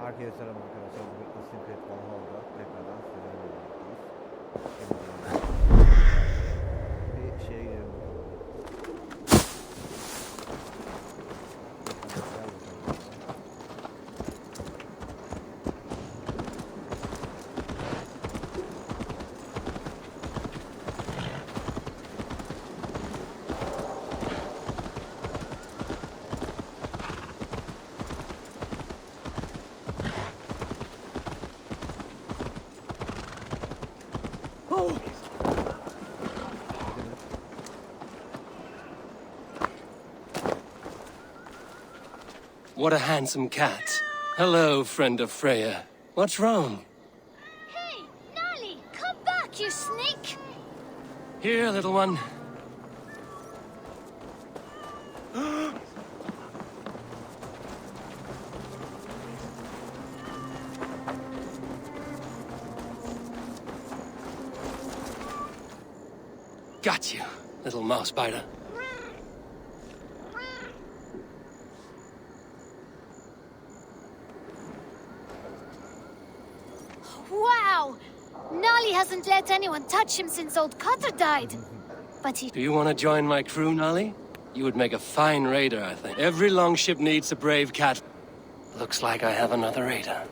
Herkese selam arkadaşlar. Bugün Creed Valhalla'da tekrardan sizlerle birlikteyiz. Bir şeye girelim bakalım. What a handsome cat. Hello, friend of Freya. What's wrong? Hey, Nally, come back, you sneak! Here, little one. Got you, little mouse biter. Wow! Nally hasn't let anyone touch him since old Cutter died. But he... Do you want to join my crew, Nolly? You would make a fine raider, I think. Every longship needs a brave cat. Looks like I have another raider.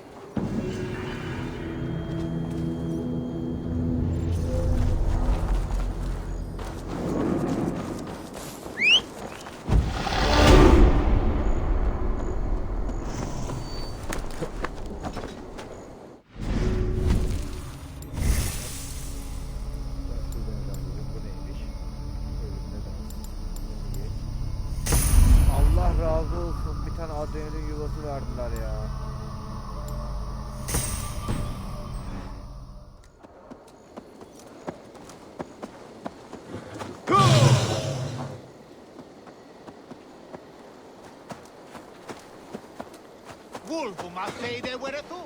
Allah razı olsun. Bir tane adrenalin yuvası verdiler ya. Wolfu ma fede where tu?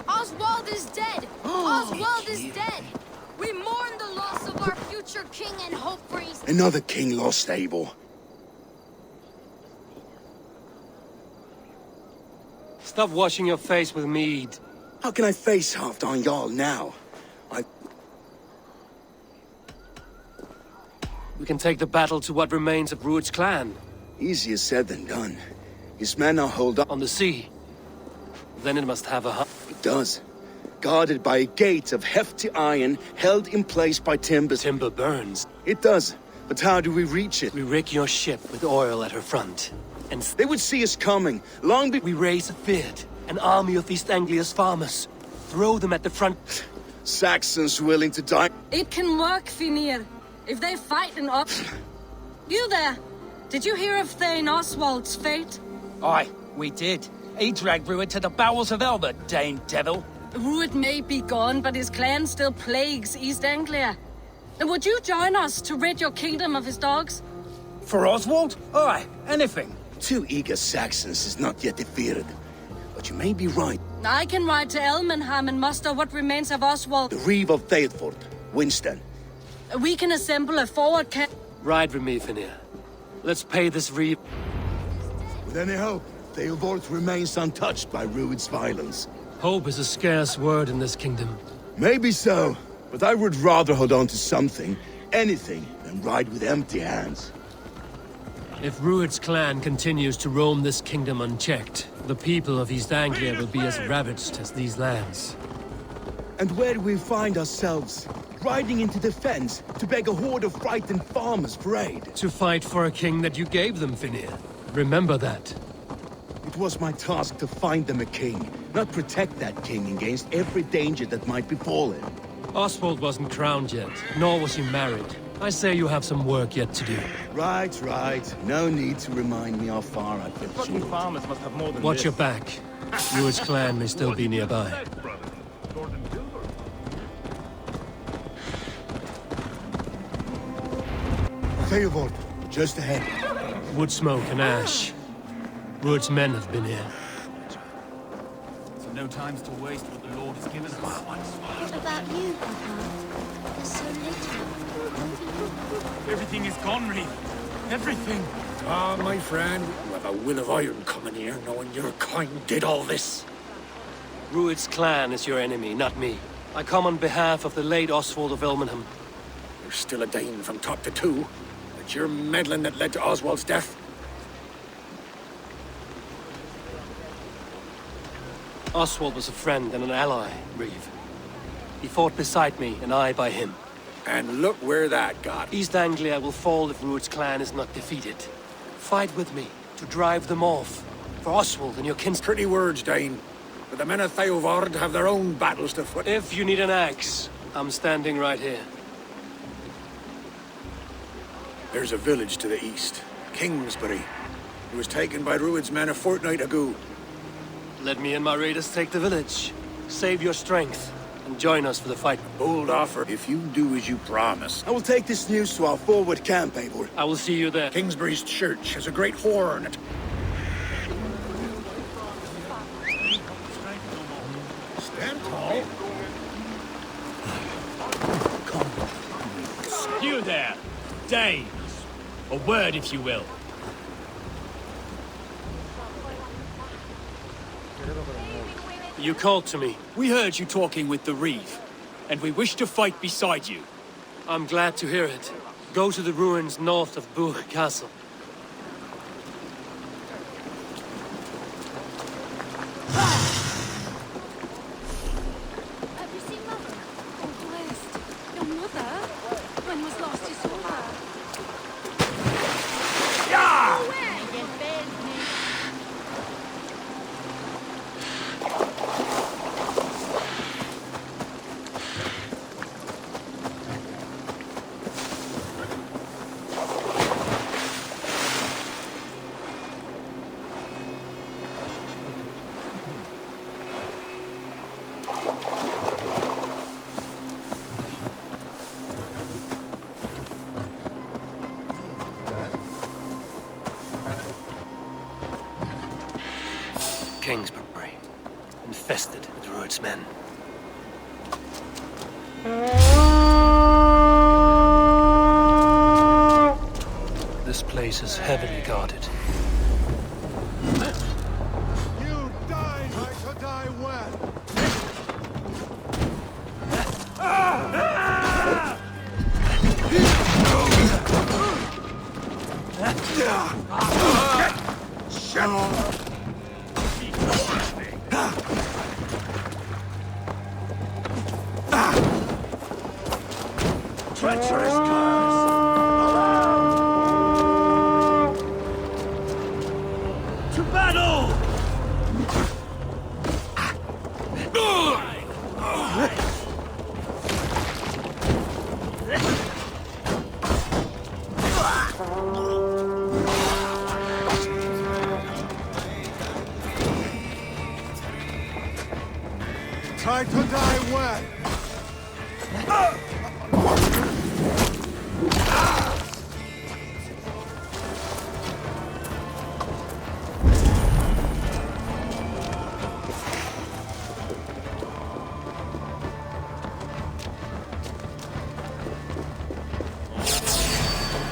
Oswald is dead! Oswald is dead! We mourn the loss of our future king and hope for his... Another king lost, Abel. Stop washing your face with mead. How can I face Halfdan Jarl now? We can take the battle to what remains of Ruud's clan. Easier said than done. His men are holed up. On the sea. Then it must have a... It does. Guarded by a gate of hefty iron, held in place by timbers. Timber burns. It does. But how do we reach it? We rig your ship with oil at her front. And They would see us coming, long before... we raise a bid. An army of East Anglia's farmers. Throw them at the front. Saxons willing to die. It can work, Finir. If they fight and up... You there! Did you hear of Thane Oswald's fate? Aye, we did. He dragged Ruud to the bowels of Elbert, Dane devil. Ruud may be gone, but his clan still plagues East Anglia. And would you join us to rid your kingdom of his dogs? For Oswald? Aye, anything. 2 eager Saxons is not yet defeated. But you may be right. I can ride to Elmenham and muster what remains of Oswald. The Reeve of Thetford, Winston. We can assemble a forward camp. Ride with me, Finir. Let's pay this reeve. With any hope, Theobald remains untouched by Ruud's violence. Hope is a scarce word in this kingdom. Maybe so, but I would rather hold on to something, anything, than ride with empty hands. If Ruud's clan continues to roam this kingdom unchecked, the people of East Anglia will be as ravaged as these lands. And where do we find ourselves? Riding into the fens to beg a horde of frightened farmers for aid. To fight for a king that you gave them, Finir. Remember that. It was my task to find them a king, not protect that king against every danger that might befall him. Oswald wasn't crowned yet, nor was he married. I say you have some work yet to do. Right, right. No need to remind me how far I've been. Fucking farmers must have more than Watch this. your back. Ruud's clan may still be nearby. Theobald, just ahead. Wood smoke and ash. Ruud's men have been here. So no times to waste what the Lord has given us. What about you, Papa? There's so little. Everything is gone, Reeve. Everything. Ah, my friend, you have a will of iron coming here, knowing your kind did all this. Rued's clan is your enemy, not me. I come on behalf of the late Oswald of Elmenham. You're still a Dane from top to two. It's your meddling that led to Oswald's death. Oswald was a friend and an ally, Reeve. He fought beside me, and I by him. And look where that got. East Anglia will fall if Rued's clan is not defeated. Fight with me, to drive them off. For Oswald and your kinsmen. Pretty words, Dane. But the men of Theovard have their own battles to fight. If you need an axe, I'm standing right here. There's a village to the east, Kingsbury. It was taken by Rued's men a fortnight ago. Let me and my raiders take the village. Save your strength, and join us for the fight. Bold offer if you do as you promise. I will take this news to our forward camp, Eivor. I will see you there. Kingsbury's church has a great horn. Stand tall. You there, Danes. A word, if you will. You called to me. We heard you talking with the Reeve, and we wish to fight beside you. I'm glad to hear it. Go to the ruins north of Burg Castle. Have you seen Mother? Oh, blessed. Your mother? When was last you saw her? Yeah! Where? You fed me. Kingsbury, infested with Rued's men. This place is heavily guarded. You die, I shall die well. Treacherous curse! To battle! Try to die well.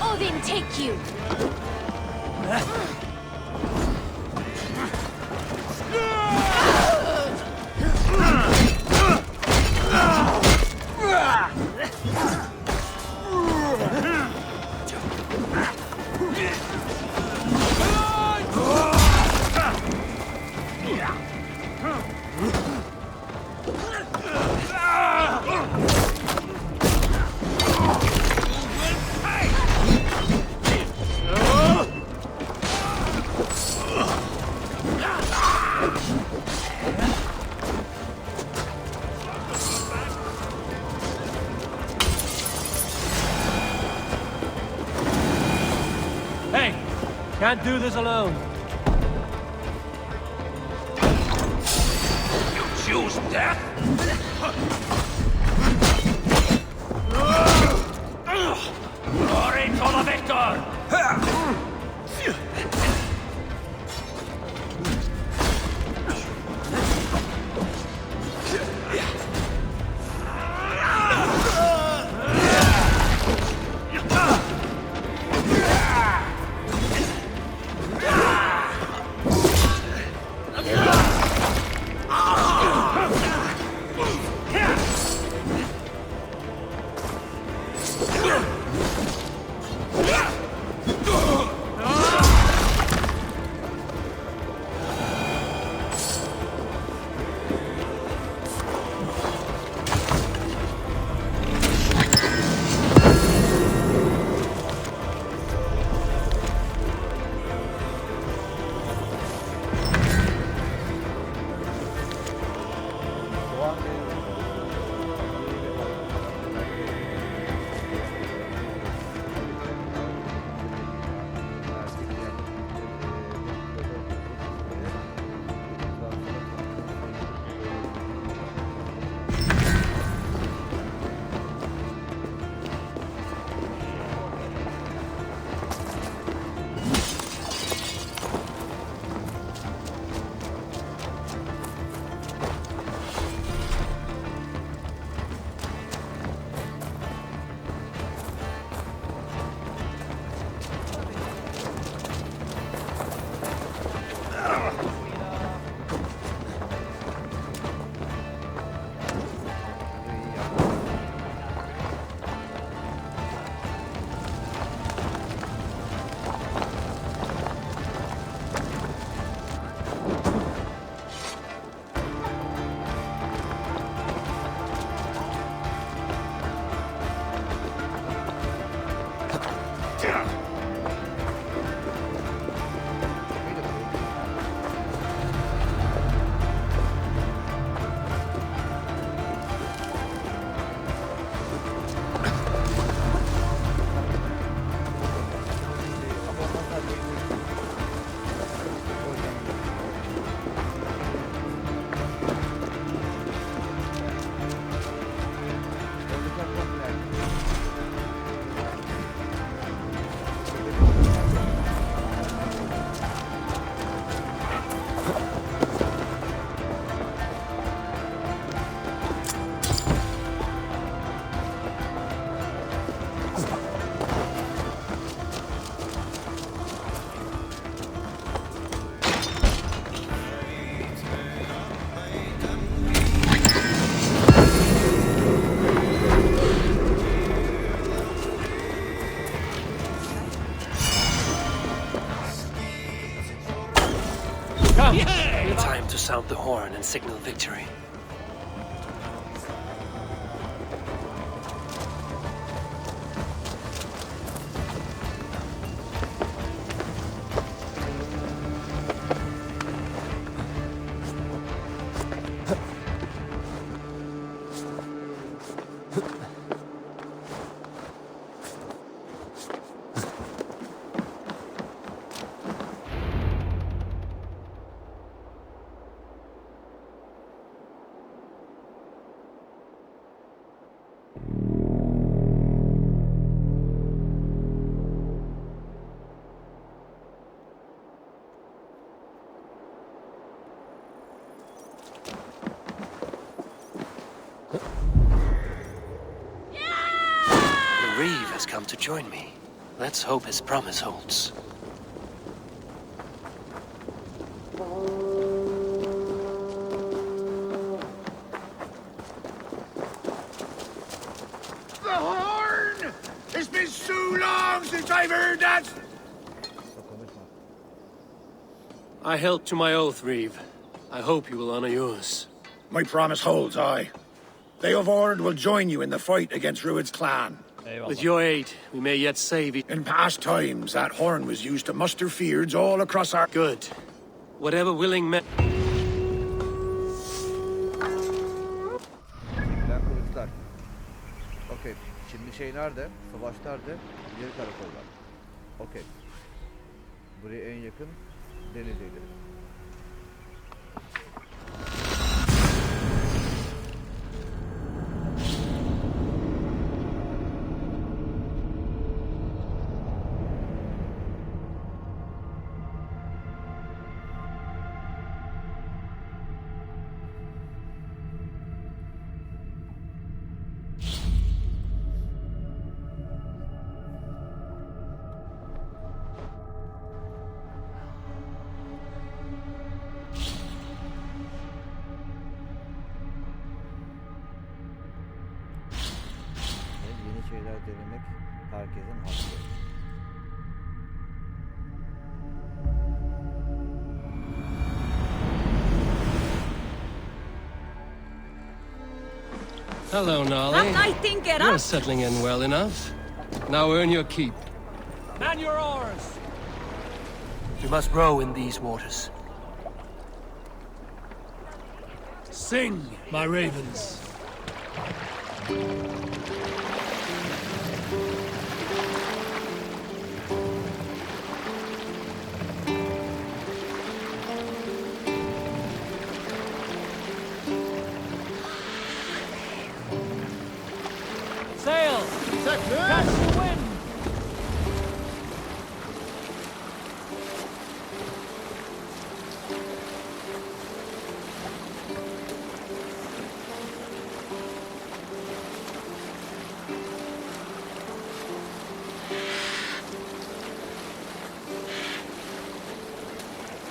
Odin take you! Hey! Can't do this alone. You choose death? Glory to the victor! Time to sound the horn and signal victory. Reeve has come to join me. Let's hope his promise holds. The horn! It's been so long since I've heard that! I held to my oath, Reeve. I hope you will honor yours. My promise holds, aye. They of Ord will join you in the fight against Rued's clan. With your aid, we may yet save it. In past times, that horn was used to muster fyrds all across our... Good. Whatever willing men... Çekilen kılıçlar. Okey. Şimdi şey nerede? Savaş nerede? Diğer karakollar. Okey. Buraya en yakın Denizli'ydi. Yeni şeyler denemek herkesin hakkı. Hello, Nolly. I think get You're up. settling in well enough. Now earn your keep. Man your oars! We must row in these waters. Sing, my ravens. Sail! Catch the wind!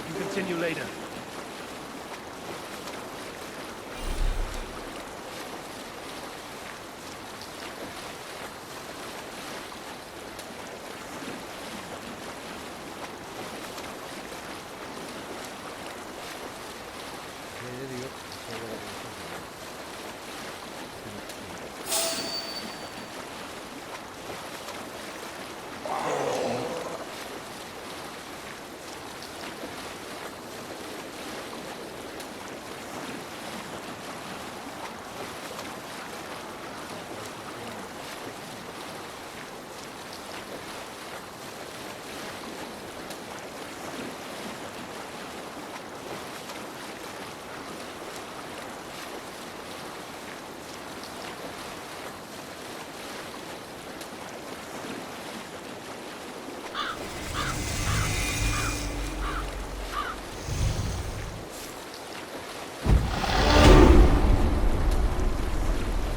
We can continue later. Şeyleri yok. Şeyler yok.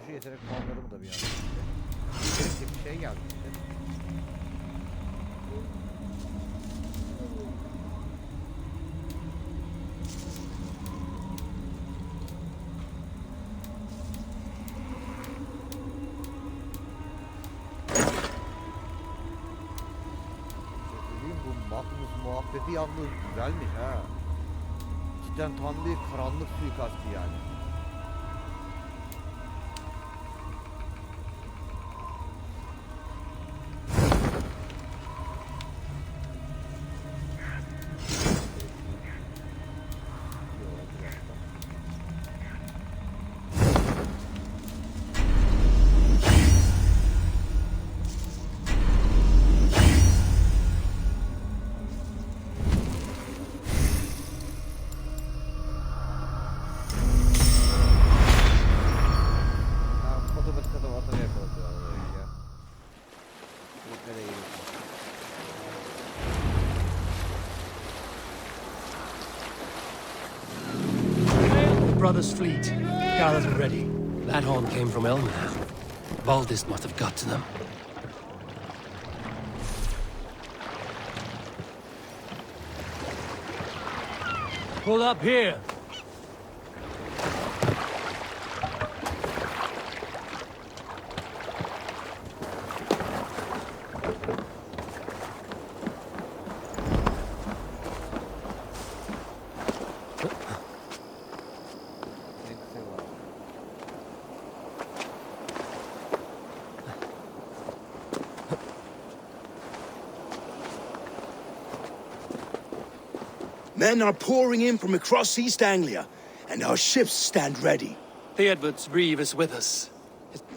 Şu yetenek puanlarımı da bir yana. Gerekli bir şey geldi işte. Söyleyeyim, bu Magnus muhabbeti yalnız güzelmiş ha. cidden tam bir karanlık suikastı yani. Brothers' fleet, gathered and ready. That horn came from Elmina. Baldist must have got to them. Pull up here. Men are pouring in from across East Anglia, and our ships stand ready. Theodred's reeve is with us.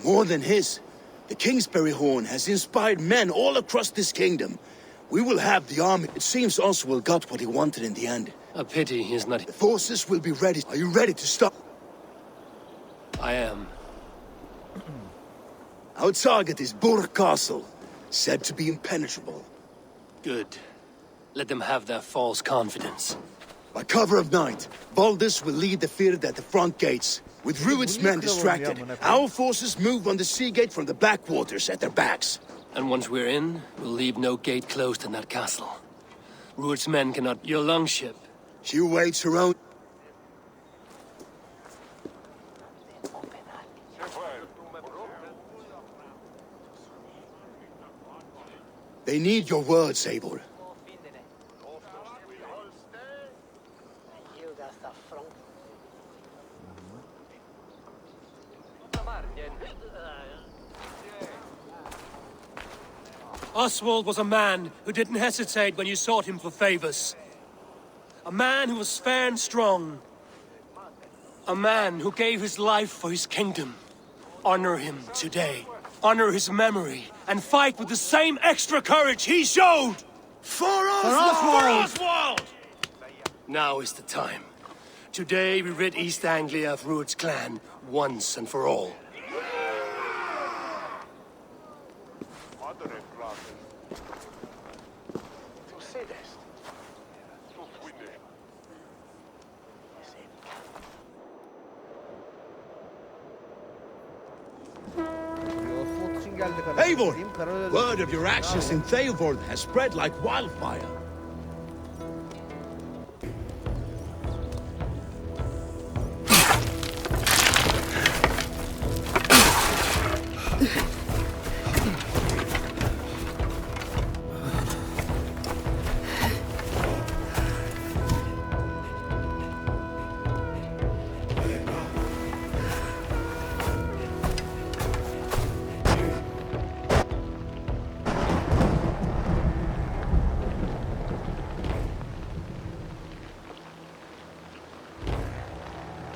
More than his, the Kingsbury horn has inspired men all across this kingdom. We will have the army. It seems Oswald got what he wanted in the end. A pity he's not... The forces will be ready. Are you ready to stop? I am. Our target is Burg Castle, said to be impenetrable. Good. Let them have their false confidence. By cover of night, Baldus will lead the field at the front gates. With Rued's men distracted, our forces move on the sea gate from the backwaters at their backs. And once we're in, we'll leave no gate closed in that castle. Rued's men cannot... Your longship. She waits her own... They need your words, Eivor. Oswald was a man who didn't hesitate when you sought him for favors. A man who was fair and strong. A man who gave his life for his kingdom. Honor him today. Honor his memory. And fight with the same extra courage he showed! For Oswald! For Oswald! Now is the time. Today we rid East Anglia of Rued's clan once and for all. Eivor! Word of your actions in Theodred has spread like wildfire.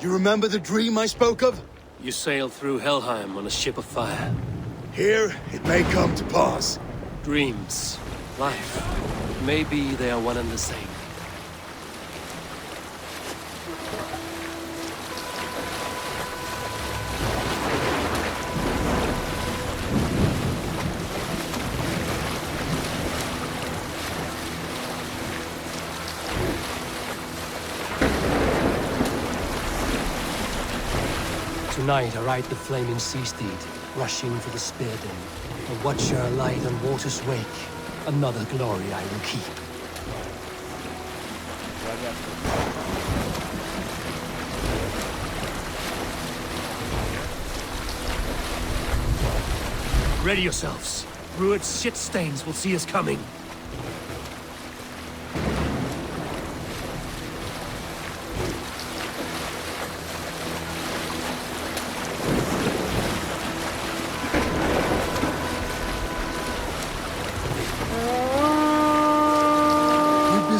You remember the dream I spoke of? You sailed through Helheim on a ship of fire. Here, it may come to pass. Dreams, life, maybe they are one and the same. Tonight I ride the flaming sea steed, rushing for the spear den. A watcher alight on water's wake. Another glory I will keep. Ready yourselves. Rued's shit stains will see us coming.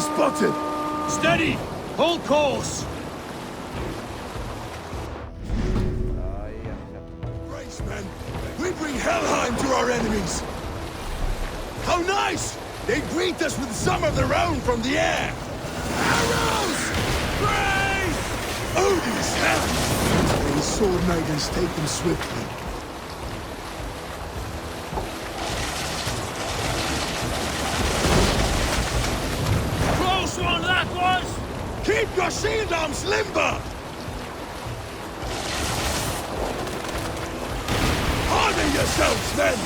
spotted! Steady! Hold course! Ay yanlış yaptım. Brace, men! We bring Helheim to our enemies! How nice! They greet us with some of their own from the air! Arrows! Brace! Odin's help! May his sword maidens take them swiftly. Close one, that was! Keep your shield arms limber! Harden yourselves, men!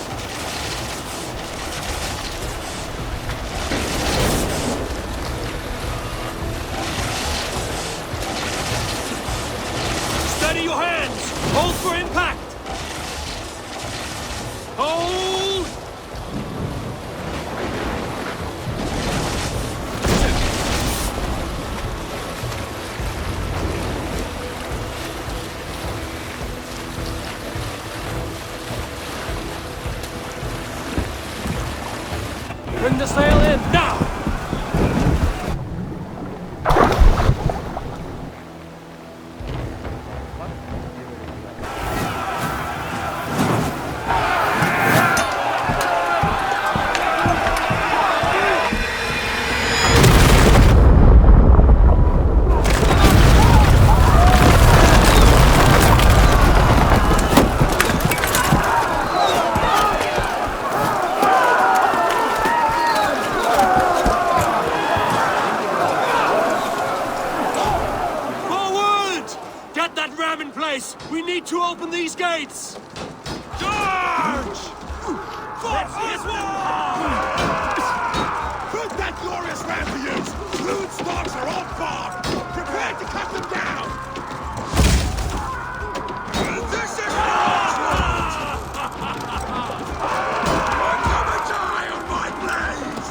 Steady your hands! Hold for impact! Hold! Bring the sail in, now! We need to open these gates! Charge! Put that glorious ram to use! Fluid stocks are on par! Prepare to cut them down! This is I'm gonna die on my blades!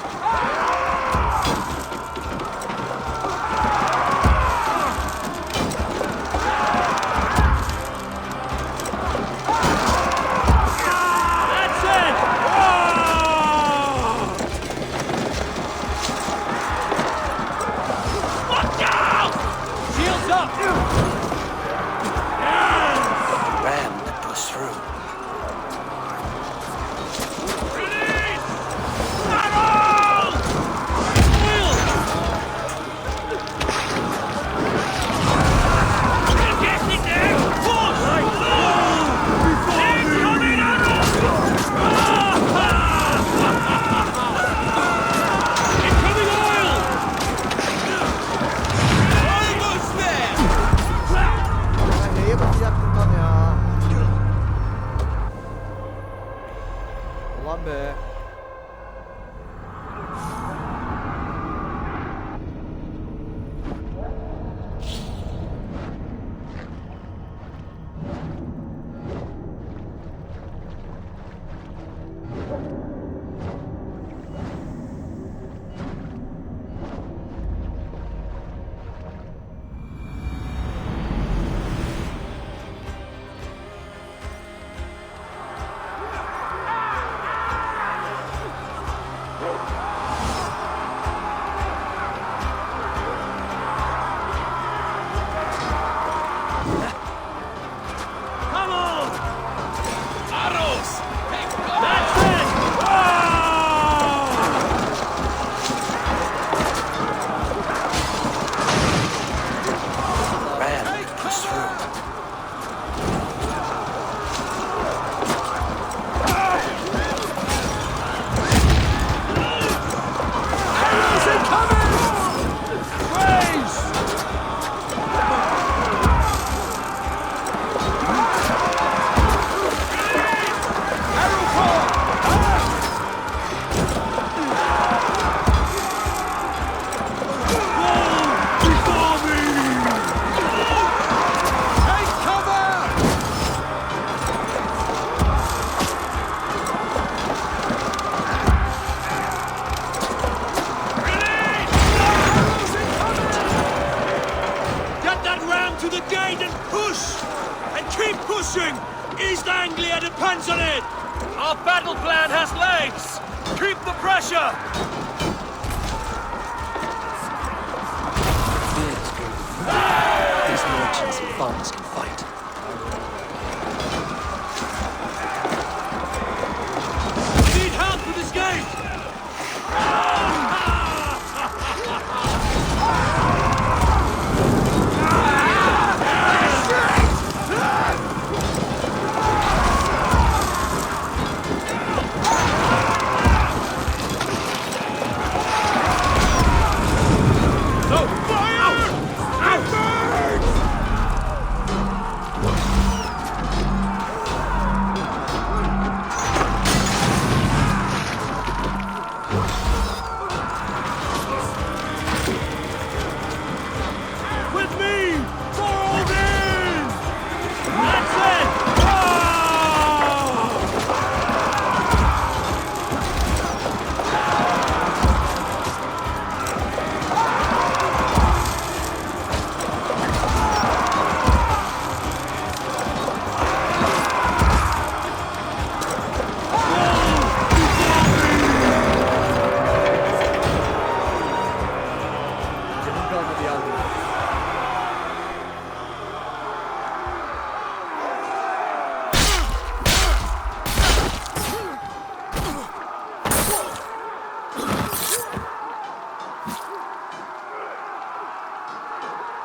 East Anglia depends on it! Our battle plan has legs! Keep the pressure!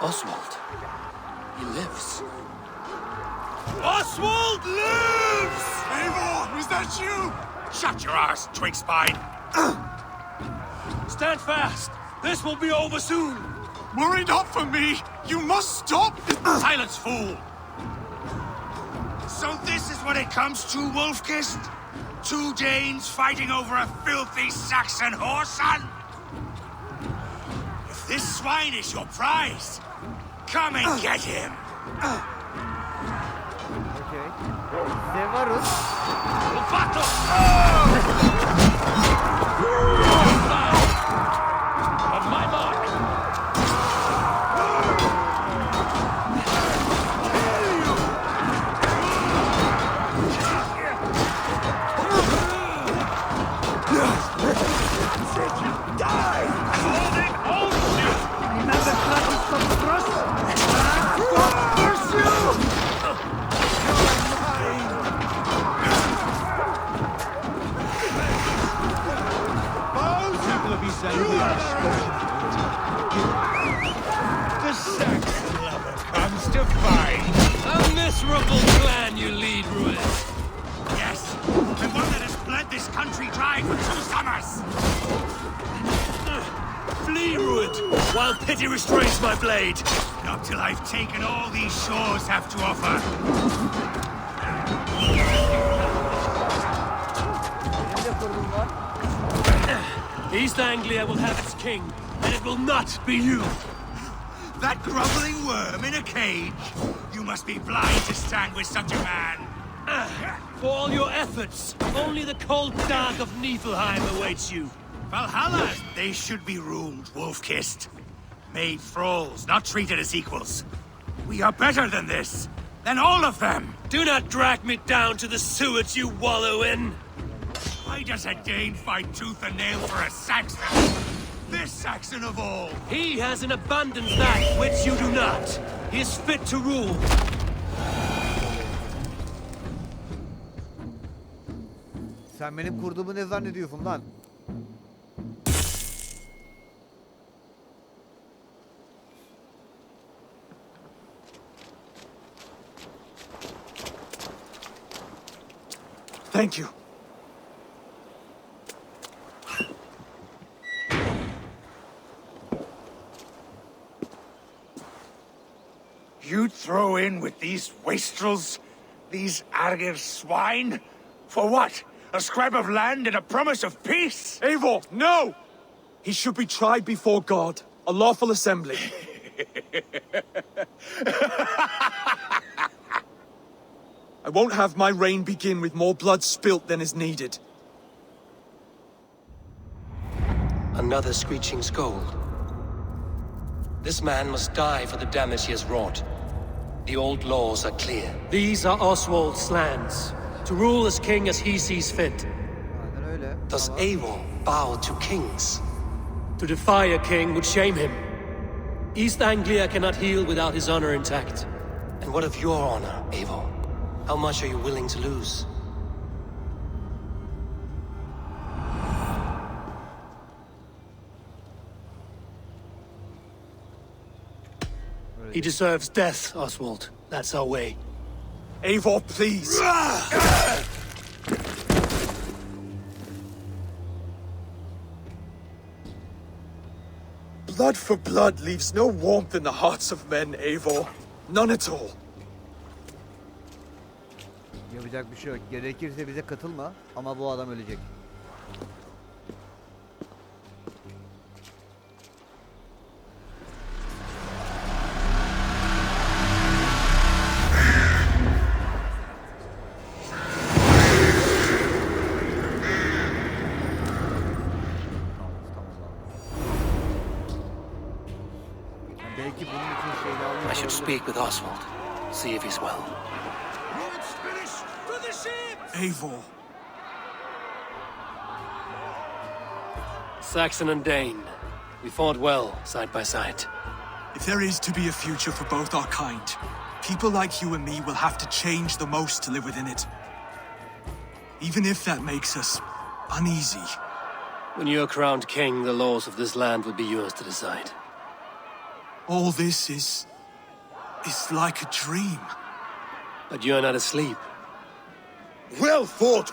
Oswald. He lives. Oswald lives! Eivor, is that you? Shut your arse, twig spine! Stand fast. This will be over soon. Worry not for me! You must stop! Silence, fool. So this is what it comes to, Wolfkist? 2 Danes fighting over a filthy Saxon whoreson? If this swine is your prize, come and get him! Okey. Sevarus. On my mark. The Saxon lover comes to fight! A miserable clan you lead, Ruin. Yes, and one that has bled this country dry for 2 summers! Flee, Ruin, while pity restrains my blade. Not till I've taken all these shores have to offer. Benim de kurdum var. East Anglia will have its king, and it will not be you. That groveling worm in a cage? You must be blind to stand with such a man. For all your efforts, only the cold dark of Niflheim awaits you. Valhalla, they should be ruled, wolf-kissed. Made thralls, not treated as equals. We are better than this, than all of them. Do not drag me down to the sewage you wallow in. Why does a Dane fight tooth and nail for a Saxon? This Saxon of all. He has in abundance that which you do not. He is fit to rule. Sen benim kurduğumu ne zannediyorsun lan? Thank you. You'd throw in with these wastrels? These Argir swine? For what? A scrap of land and a promise of peace? Eivor, no! He should be tried before God, a lawful assembly. I won't have my reign begin with more blood spilt than is needed. Another screeching scold. This man must die for the damage he has wrought. The old laws are clear. These are Oswald's lands, to rule as king as he sees fit. Aynen öyle. Does Tamam. Eivor bow to kings? To defy a king would shame him. East Anglia cannot heal without his honor intact. And what of your honor, Eivor? How much are you willing to lose? He deserves death, Oswald. That's our way. Eivor, please! Blood for blood leaves no warmth in the hearts of men, Eivor. None at all. Yapacak bir şey yok. Gerekirse bize katılma ama bu adam ölecek. Belki bunun için şeyini almak I should zorunda- speak with Oswald. See if he's well. Eivor. Saxon and Dane. We fought well, side by side. If there is to be a future for both our kind, people like you and me will have to change the most to live within it. Even if that makes us uneasy. When you're crowned king, the laws of this land will be yours to decide. All this is like a dream. But you're not asleep. Well fought,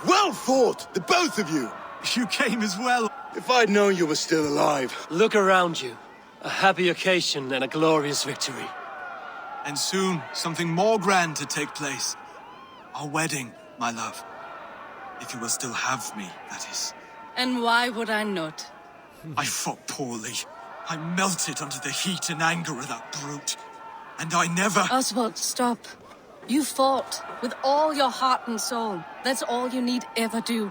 the both of you. You came as well. If I'd known you were still alive. Look around you. A happy occasion and a glorious victory. And soon, something more grand to take place. Our wedding, my love. If you will still have me, that is. And why would I not? I fought poorly. I melted under the heat and anger of that brute. And I never... Oswald, stop. You fought with all your heart and soul. That's all you need ever do.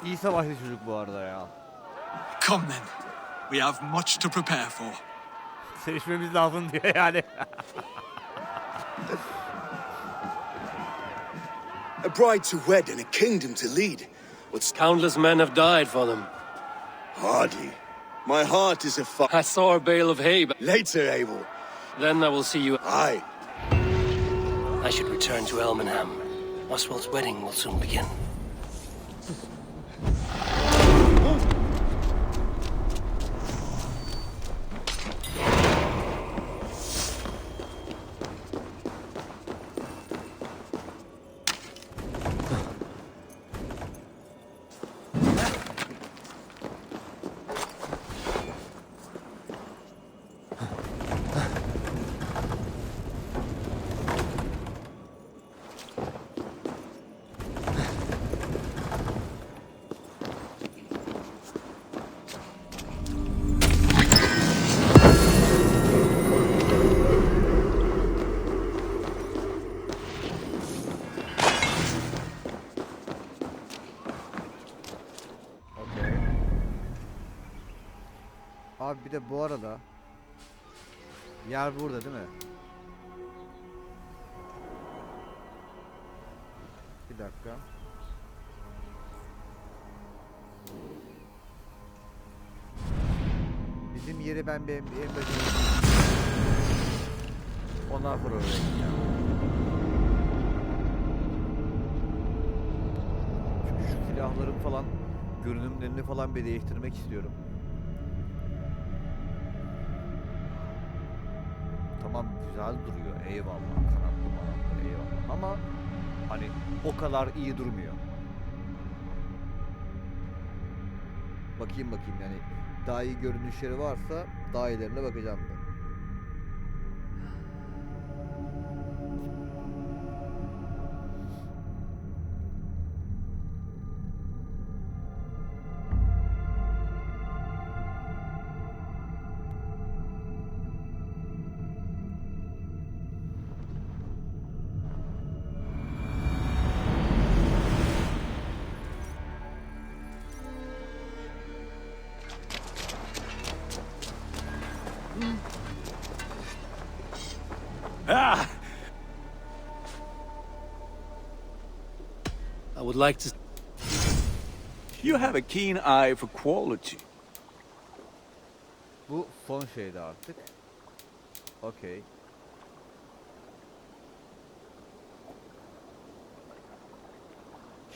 İyi savaşlı çocuk bu arada ya. Come then. We have much to prepare for. Sevişmemiz lazım diyor yani. A bride to wed and a kingdom to lead. Countless men have died for them. Hardly. My heart is a fire. I saw a bale of hay, but Later, Abel. then I will see you. Aye. I should return to Elmenham. Oswald's wedding will soon begin. Abi bir de bu arada yer burada değil mi? Bir dakika. Bizim yeri ben bir ondan sonra oraya gideceğim. Çünkü şu silahların falan görünümlerini falan bir değiştirmek istiyorum. Tamam güzel duruyor eyvallah, kanatlı manatlı eyvallah ama hani o kadar iyi durmuyor. Bakayım yani daha iyi görünüşleri varsa daha iyilerine bakacağım ben. Ah! I would like to... You have a keen eye for quality. Bu son şeydi artık. Okey.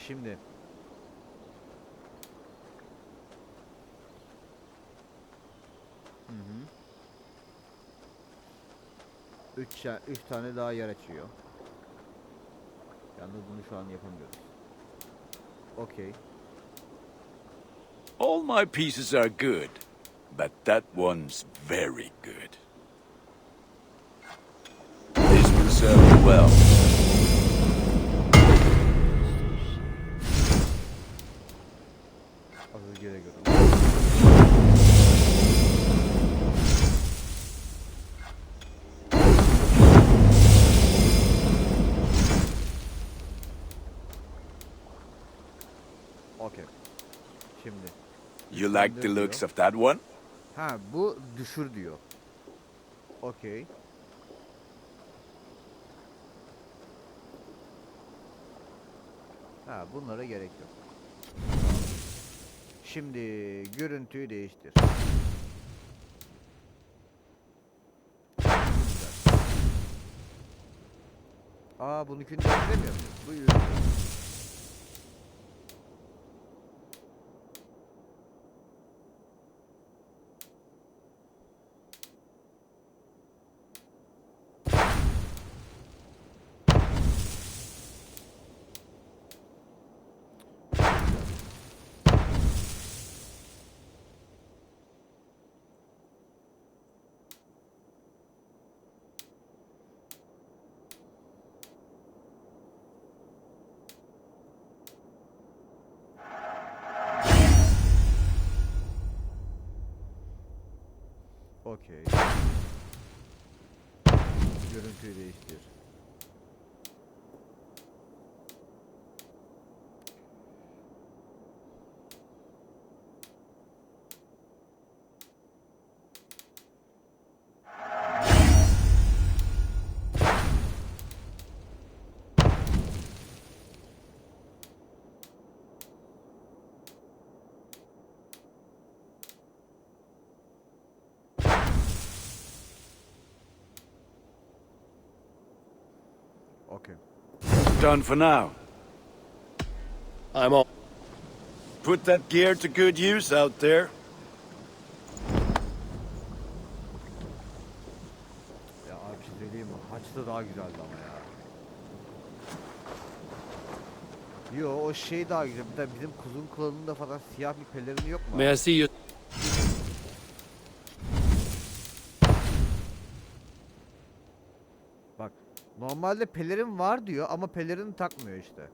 Şimdi üç tane daha yer açıyor. Yalnız bunu şu an yapamıyoruz. Okey. All my pieces are good, but that one's very good. This will serve you well. Az geri gördüm. Okey. Şimdi. You like the looks of that one? Ha bu düşür diyor. Okey. Ha bunlara gerek yok. Şimdi görüntüyü değiştir. Aa bununkini değiştiremiyor muyuz? Bu yürü. Okey. Görüntüyü değiştir. Okay. Done for now. I'm all. Put that gear to good use out there. Ya abi bir şey söyleyeyim mi? Haçta daha güzeldi ama ya. Yo o şey daha güzel. Bir de bizim kuzun klanında falan siyah bir pelerini yok mu? May I see you? Bak normalde pelerin var diyor ama pelerini takmıyor işte.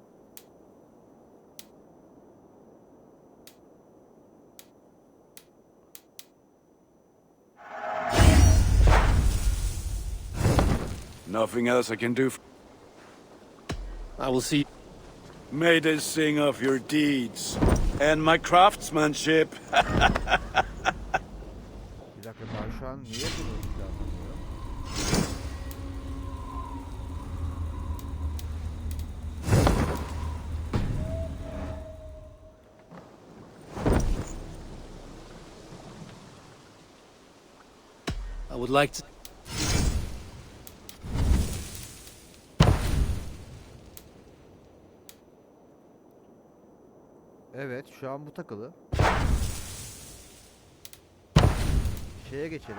Nothing else I can do. I will see. May they sing of your deeds and my craftsmanship. Bir dakika ben şu an niye bunu planlamıyorum? I would like to. Evet şu an bu takılı. Şeye geçelim.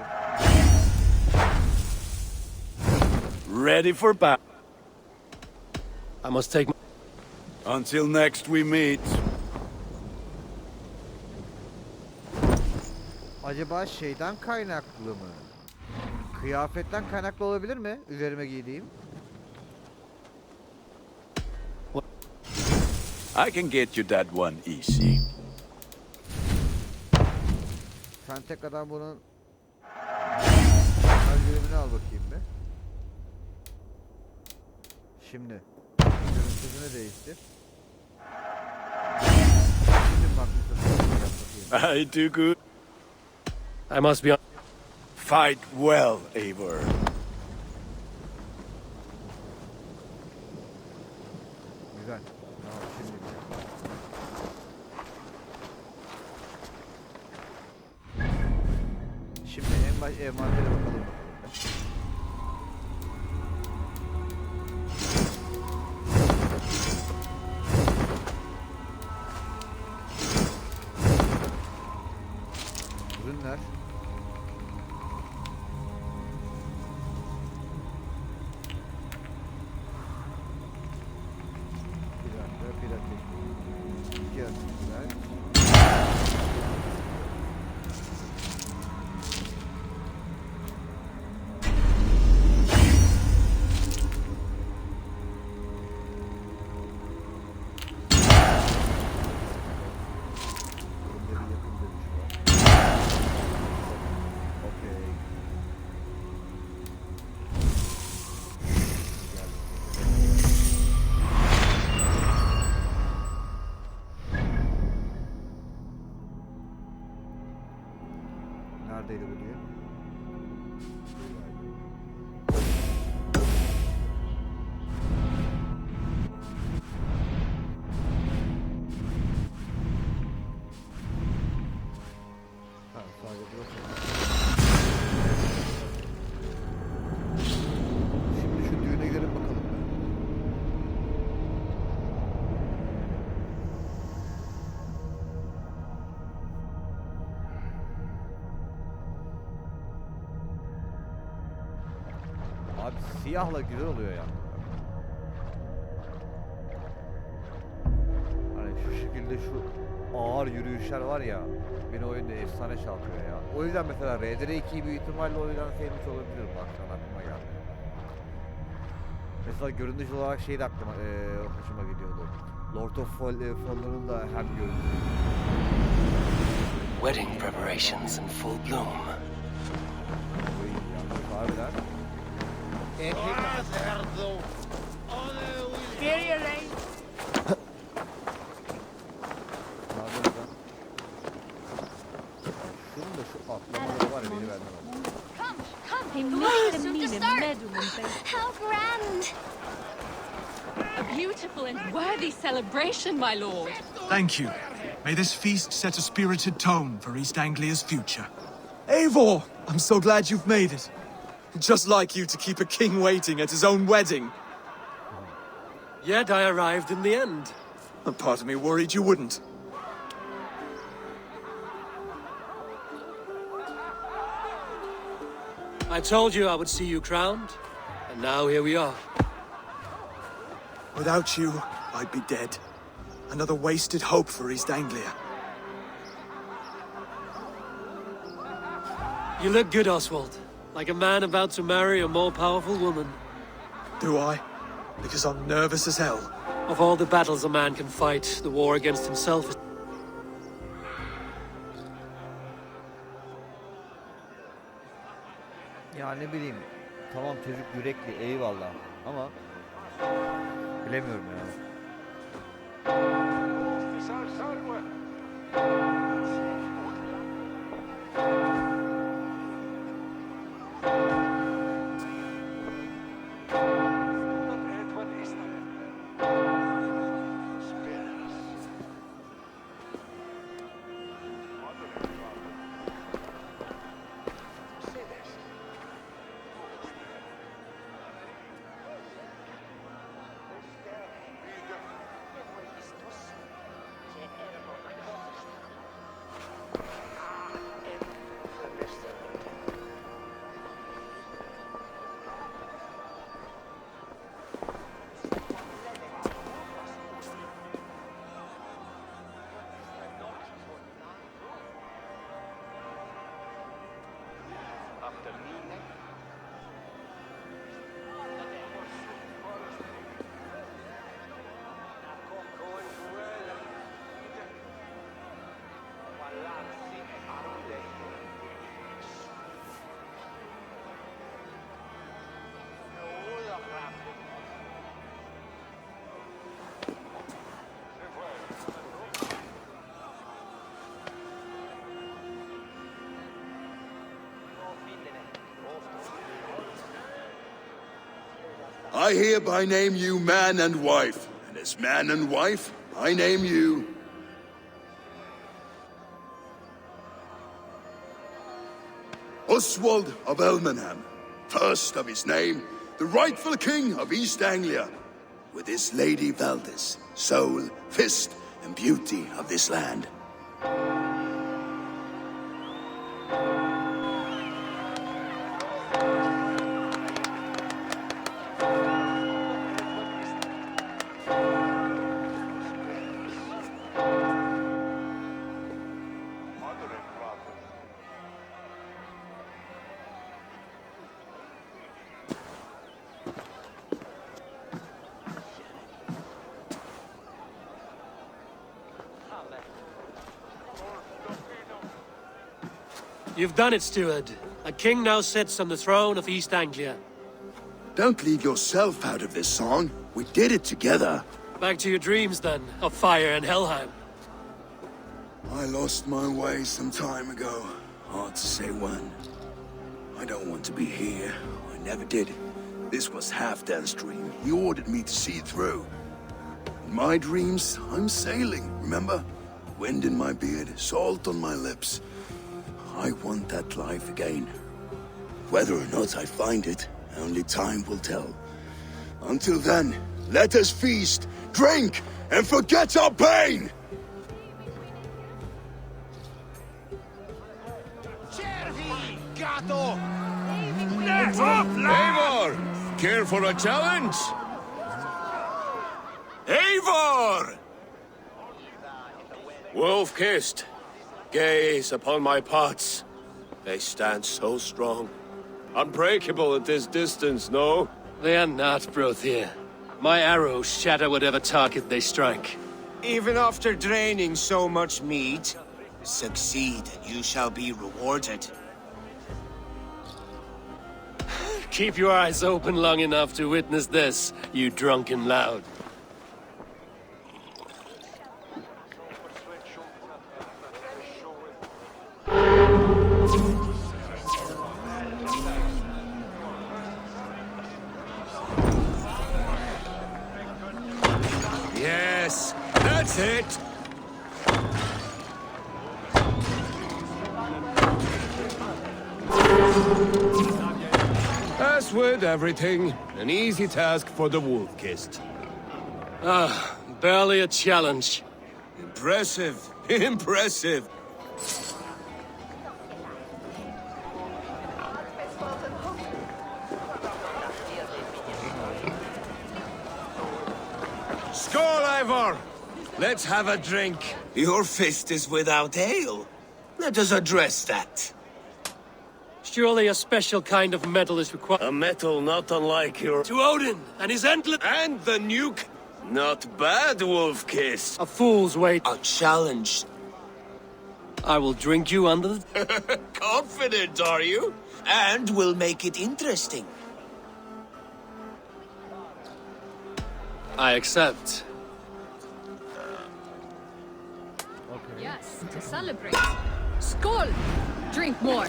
Ready for battle. I must take. Until next we meet. Acaba şeyden kaynaklı mı? Kıyafetten kaynaklı olabilir mi? Üzerime giydiğim. I can get you that one easy. Sen tekrardan bunun görevini al bakayım bir. Şimdi görüntüsünü değiştir. Şimdi bak I do good. I must be on. Fight well, Eivor. Güzel. Tamam şimdi. Şimdi en baş envantere bakalım. Ürünler. Bir dakika, bir dakika. İki ürünler. Neredeydi bu diye. Ha, sadece burası. Şimdi şu düğüne gidelim bakalım. Abi siyahla güzel oluyor ya. Hani şu şekilde şu ağır yürüyüşler var ya, beni oyunda efsane çalkıyor ya. O yüzden mesela RDR2'yi büyük ihtimalle o yüzden sevmiş olabilirim, bak şu an aklıma geldi. Mesela görünüş olarak şey de aklıma hoşuma gidiyordu. Lord of Fallen'ın da hem görünüşü. Wedding preparations in full bloom. Şunun da şu atlamaları var ya beni benden aldı. Soon to start. How grand! A beautiful and worthy celebration, my lord. Thank you. May this feast set a spirited tone for East Anglia's future. Eivor! I'm so glad you've made it. Just like you to keep a king waiting at his own wedding. Yet I arrived in the end. A part of me worried you wouldn't. I told you I would see you crowned, and now here we are. Without you, I'd be dead. Another wasted hope for East Anglia. You look good, Oswald. Like a man about to marry a more powerful woman. Do I? Because I'm nervous as hell. Of all the battles a man can fight, the war against himself is... Ya ne bileyim. Tamam çocuk yürekli eyvallah ama bilemiyorum ya. I hereby name you man and wife, and as man and wife, I name you... Oswald of Elmenham, first of his name, the rightful king of East Anglia, with his lady Valdis, soul, fist, and beauty of this land. You've done it, steward. A king now sits on the throne of East Anglia. Don't leave yourself out of this song. We did it together. Back to your dreams, then, of fire and Helheim. I lost my way some time ago. Hard to say when. I don't want to be here. I never did. This was Halfdan's dream. He ordered me to see it through. In my dreams, I'm sailing, remember? Wind in my beard, salt on my lips. I want that life again. Whether or not I find it, only time will tell. Until then, let us feast, drink, and forget our pain! Eivor! Care for a challenge? Eivor! Wolf-kissed, gaze upon my pots. They stand so strong. Unbreakable at this distance, no? They are not, Brothir. My arrows shatter whatever target they strike. Even after draining so much meat, succeed and you shall be rewarded. Keep your eyes open long enough to witness this, you drunken lout. Yes, that's it. As with everything, an easy task for the wolf-kissed. Ah, barely a challenge. Impressive, impressive. Skål, Ivor! Let's have a drink. Your fist is without ale. Let us address that. Surely a special kind of metal is required. A metal not unlike your... To Odin and his endless... And the nuke. Not bad, wolf-kiss. A fool's way. A challenge. I will drink you under the... Confident, are you? And we'll make it interesting. I accept. Yes, to celebrate. Skål! Drink more.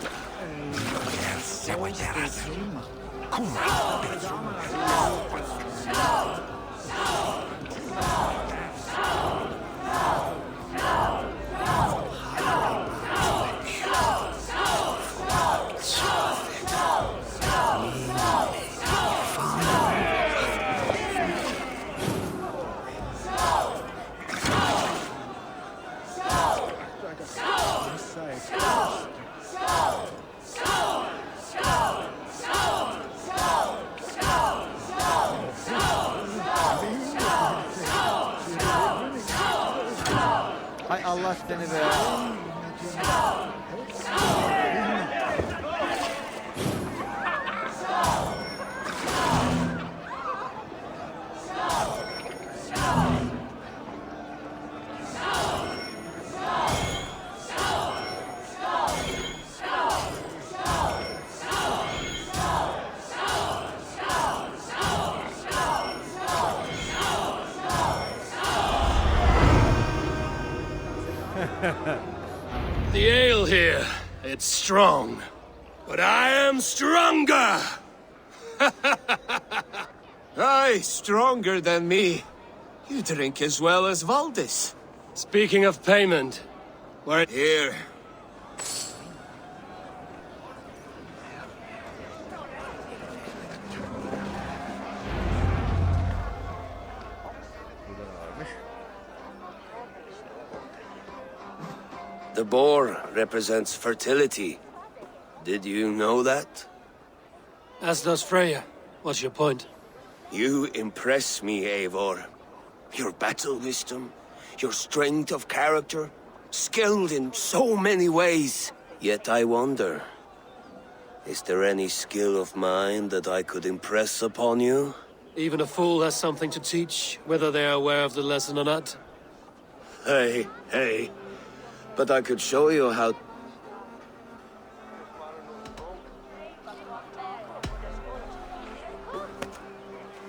Hay Allah seni be. The ale here, it's strong. But I am stronger! Aye, stronger than me. You drink as well as Valdis. Speaking of payment, where... Here. The boar represents fertility. Did you know that? As does Freya. What's your point? You impress me, Eivor. Your battle wisdom, your strength of character, skilled in so many ways. Yet I wonder, is there any skill of mine that I could impress upon you? Even a fool has something to teach, whether they are aware of the lesson or not. Hey, hey. But I could show you how...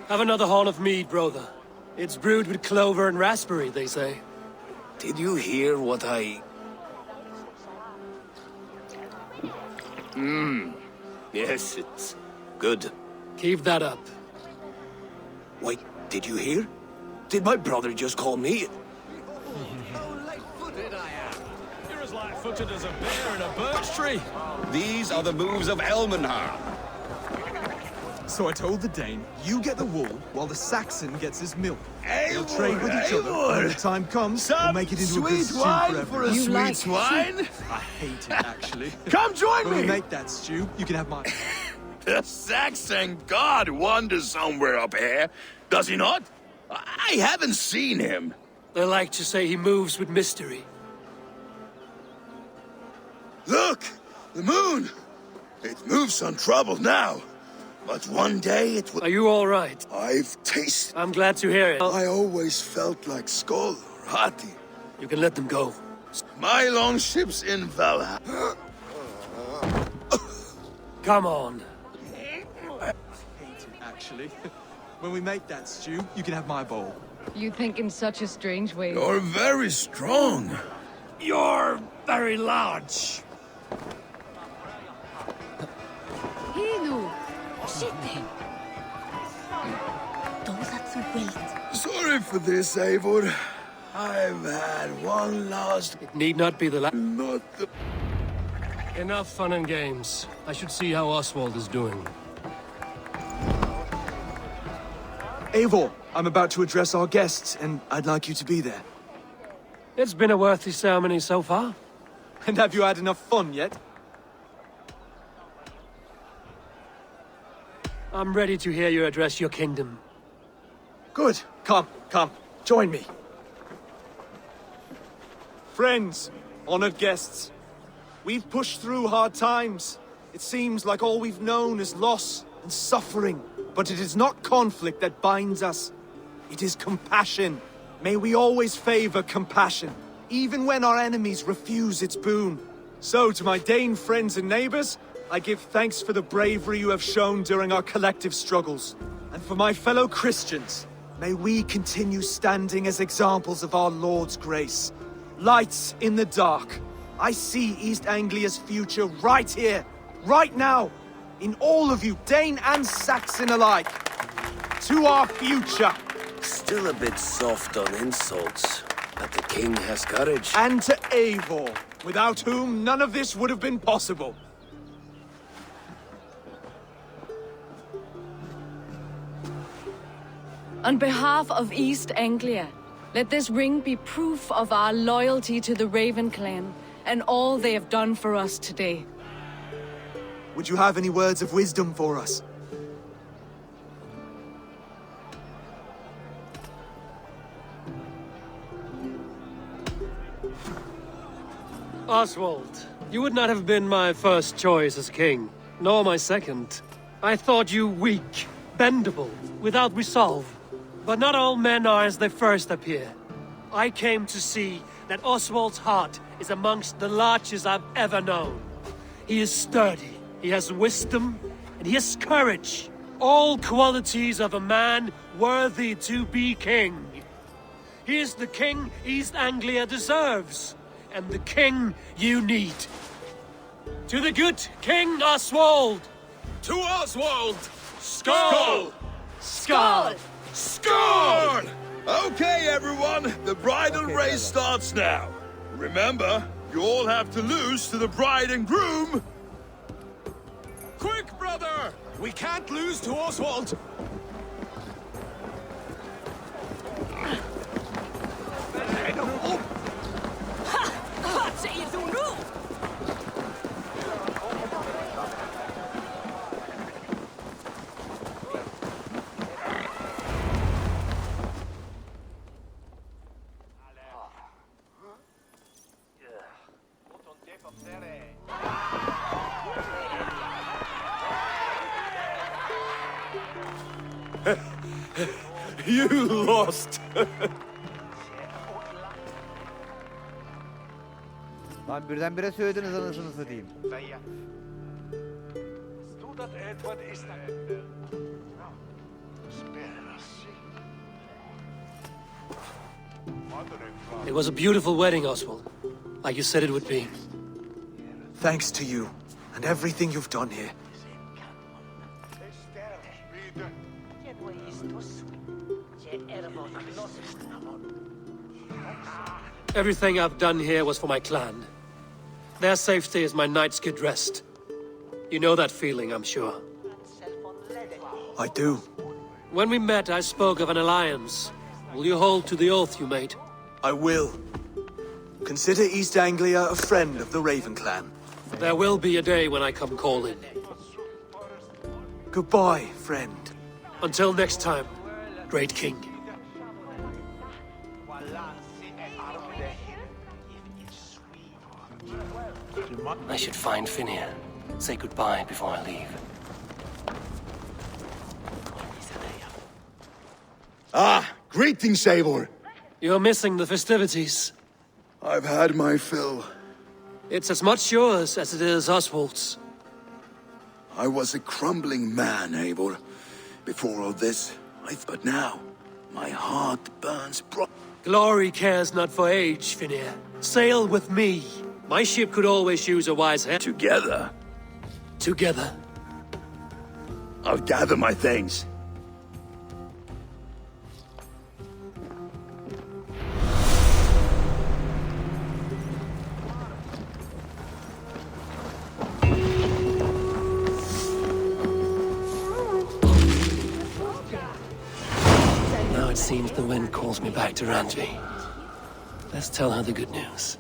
Have another horn of mead, brother. It's brewed with clover and raspberry, they say. Did you hear what I... Yes, it's good. Keep that up. Wait, did you hear? Did my brother just call me? You're as light-footed as a bear in a birch tree. These are the moves of Elmenhar. So I told the Dane, you get the wool while the Saxon gets his milk. They'll Eivor, trade with each other. Eivor. When the time comes, we'll make it into a good sweet stew wine for for a everyone. sweet swine. I hate it, actually. Come join When we me. make that stew, you can have mine. The Saxon god wanders somewhere up here, does he not? I haven't seen him. They like to say he moves with mystery. Look, the moon. It moves untroubled now, but one day it will... Are you all right? I've tasted... I'm glad to hear it. I always felt like Skoll or Hati. You can let them go. My longships in Valhalla. Come on. actually. When we make that stew, you can have my bowl. You think in such a strange way. You're very strong. You're very large. Sorry for this, Eivor. I've had one last... It need not be the last. Not the... Enough fun and games. I should see how Oswald is doing. Eivor, I'm about to address our guests, and I'd like you to be there. It's been a worthy ceremony so far. And have you had enough fun yet? I'm ready to hear you address your kingdom. Good. Come, join me. Friends, honored guests, we've pushed through hard times. It seems like all we've known is loss and suffering. But it is not conflict that binds us. It is compassion. May we always favor compassion, even when our enemies refuse its boon. So, to my Dane friends and neighbors, I give thanks for the bravery you have shown during our collective struggles. And for my fellow Christians, may we continue standing as examples of our Lord's grace. Lights in the dark. I see East Anglia's future right here, right now. In all of you, Dane and Saxon alike. To our future. Still a bit soft on insults, but the king has courage. And to Eivor, without whom none of this would have been possible. On behalf of East Anglia, let this ring be proof of our loyalty to the Raven clan and all they have done for us today. Would you have any words of wisdom for us? Oswald, you would not have been my first choice as king, nor my second. I thought you weak, bendable, without resolve. But not all men are as they first appear. I came to see that Oswald's heart is amongst the largest I've ever known. He is sturdy. He has wisdom, and he has courage. All qualities of a man worthy to be king. He is the king East Anglia deserves, and the king you need. To the good King Oswald! To Oswald! Skull! Skull! Score! Okay, everyone, the bridal race starts now. Remember, you all have to lose to the bride and groom. Quick, brother! We can't lose to Oswald! Vad säger du nu? You lost! Lan birdenbire söylediniz anasını satayım. It was a beautiful wedding, Oswald. Like you said it would be. Thanks to you, and everything you've done here. Everything I've done here was for my clan. Their safety is my night's good rest. You know that feeling, I'm sure. I do. When we met, I spoke of an alliance. Will you hold to the oath you made? I will. Consider East Anglia a friend of the Raven clan. There will be a day when I come calling. Goodbye, friend. Until next time, great king. I should find Finnear. Say goodbye before I leave. Ah, greetings, Eivor. You're missing the festivities. I've had my fill. It's as much yours as it is Oswald's. I was a crumbling man, Eivor. Before all this, but now, my heart burns Glory cares not for age, Finir. Sail with me. My ship could always use a wise head. Together, Together. I'll gather my things. Now it seems the wind calls me back to Randvi. Let's tell her the good news.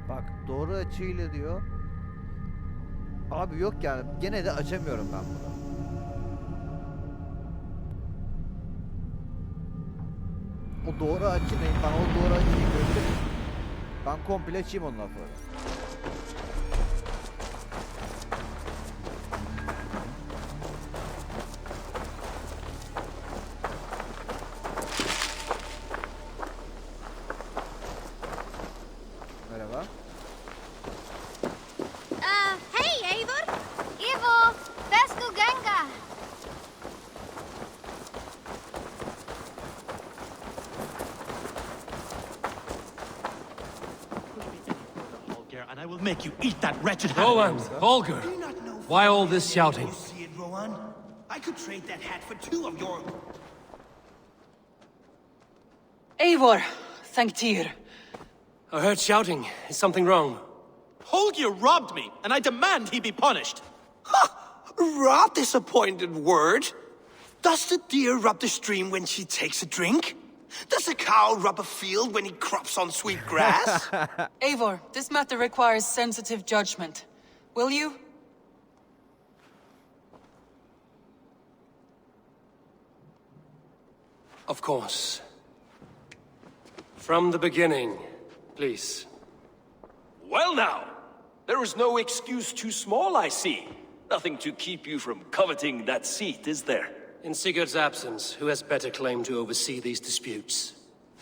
Bak doğru açıyla diyor. Abi yok yani gene de açamıyorum ben bunu. O doğru açı ne? Ben o doğru açıyı göstereyim. Ben komple açayım ondan sonra. Merhaba. Hey, Eivor! Eivor! Vesco Ganga! And I will make you eat that wretched hat. Rowan, Holger, why all this shouting? You see it, Rowan? I could trade that hat for 2 of your... Eivor, thank Tyr. I heard shouting. Is something wrong? Holger robbed me, and I demand he be punished. Rot is a pointed word. Does the deer rub the stream when she takes a drink? Does a cow rub a field when he crops on sweet grass? Eivor, this matter requires sensitive judgment. Will you? Of course. From the beginning, please. Well now, there is no excuse too small, I see. Nothing to keep you from coveting that seat, is there? In Sigurd's absence, who has better claim to oversee these disputes?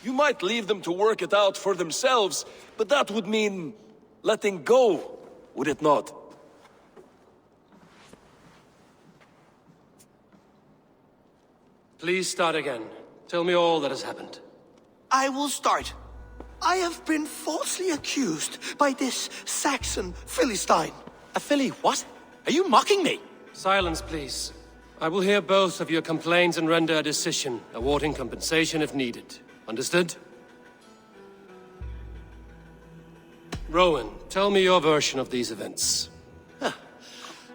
You might leave them to work it out for themselves, but that would mean letting go, would it not? Please start again. Tell me all that has happened. I will start. I have been falsely accused by this Saxon Philistine. A Philly what? Are you mocking me? Silence, please. I will hear both of your complaints and render a decision, awarding compensation if needed. Understood? Rowan, tell me your version of these events.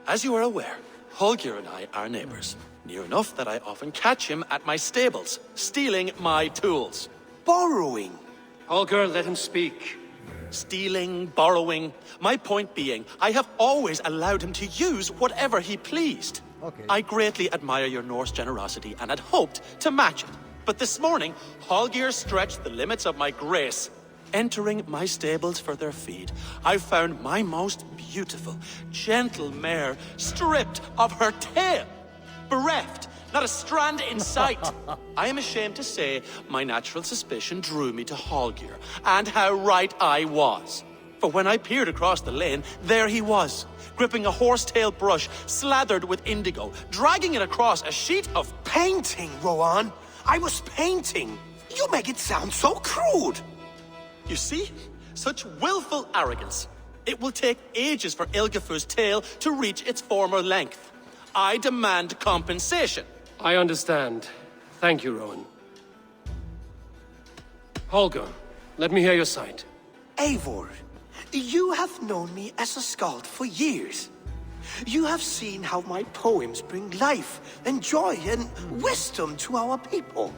As you are aware, Holger and I are neighbors. Near enough that I often catch him at my stables, stealing my tools. Borrowing. Holger, let him speak. Stealing, borrowing. My point being, I have always allowed him to use whatever he pleased. Okay. I greatly admire your Norse generosity and had hoped to match it. But this morning, Holger stretched the limits of my grace. Entering my stables for their feed, I found my most beautiful, gentle mare stripped of her tail. Bereft, not a strand in sight. I am ashamed to say my natural suspicion drew me to Holger, and how right I was. For when I peered across the lane, there he was, gripping a horsetail brush slathered with indigo, dragging it across a sheet of Painting, Rowan. I was painting. You make it sound so crude. You see? Such willful arrogance. It will take ages for Ilgefu's tail to reach its former length. I demand compensation. I understand. Thank you, Rowan. Holger, let me hear your side. Eivor, you have known me as a skald for years. You have seen how my poems bring life and joy and wisdom to our people.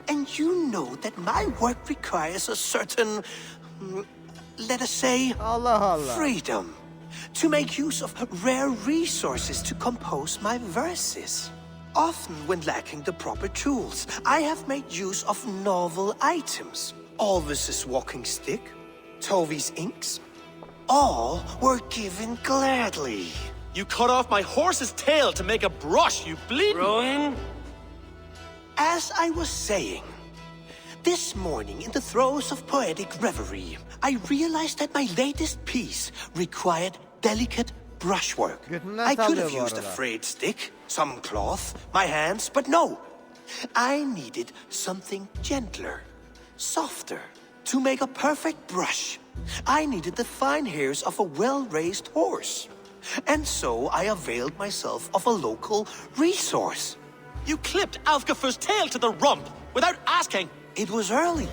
And you know that my work requires a certain, let us say, freedom. To make use of rare resources to compose my verses. Often when lacking the proper tools, I have made use of novel items. Alvis's walking stick, Tovy's inks, all were given gladly. You cut off my horse's tail to make a brush, you bleed. Rowan? As I was saying, this morning in the throes of poetic reverie, I realized that my latest piece required delicate brushwork. I could have used a frayed stick, some cloth, my hands, but no. I needed something gentler, softer. To make a perfect brush, I needed the fine hairs of a well-raised horse. And so I availed myself of a local resource. You clipped Alfgafur's tail to the rump without asking. It was early.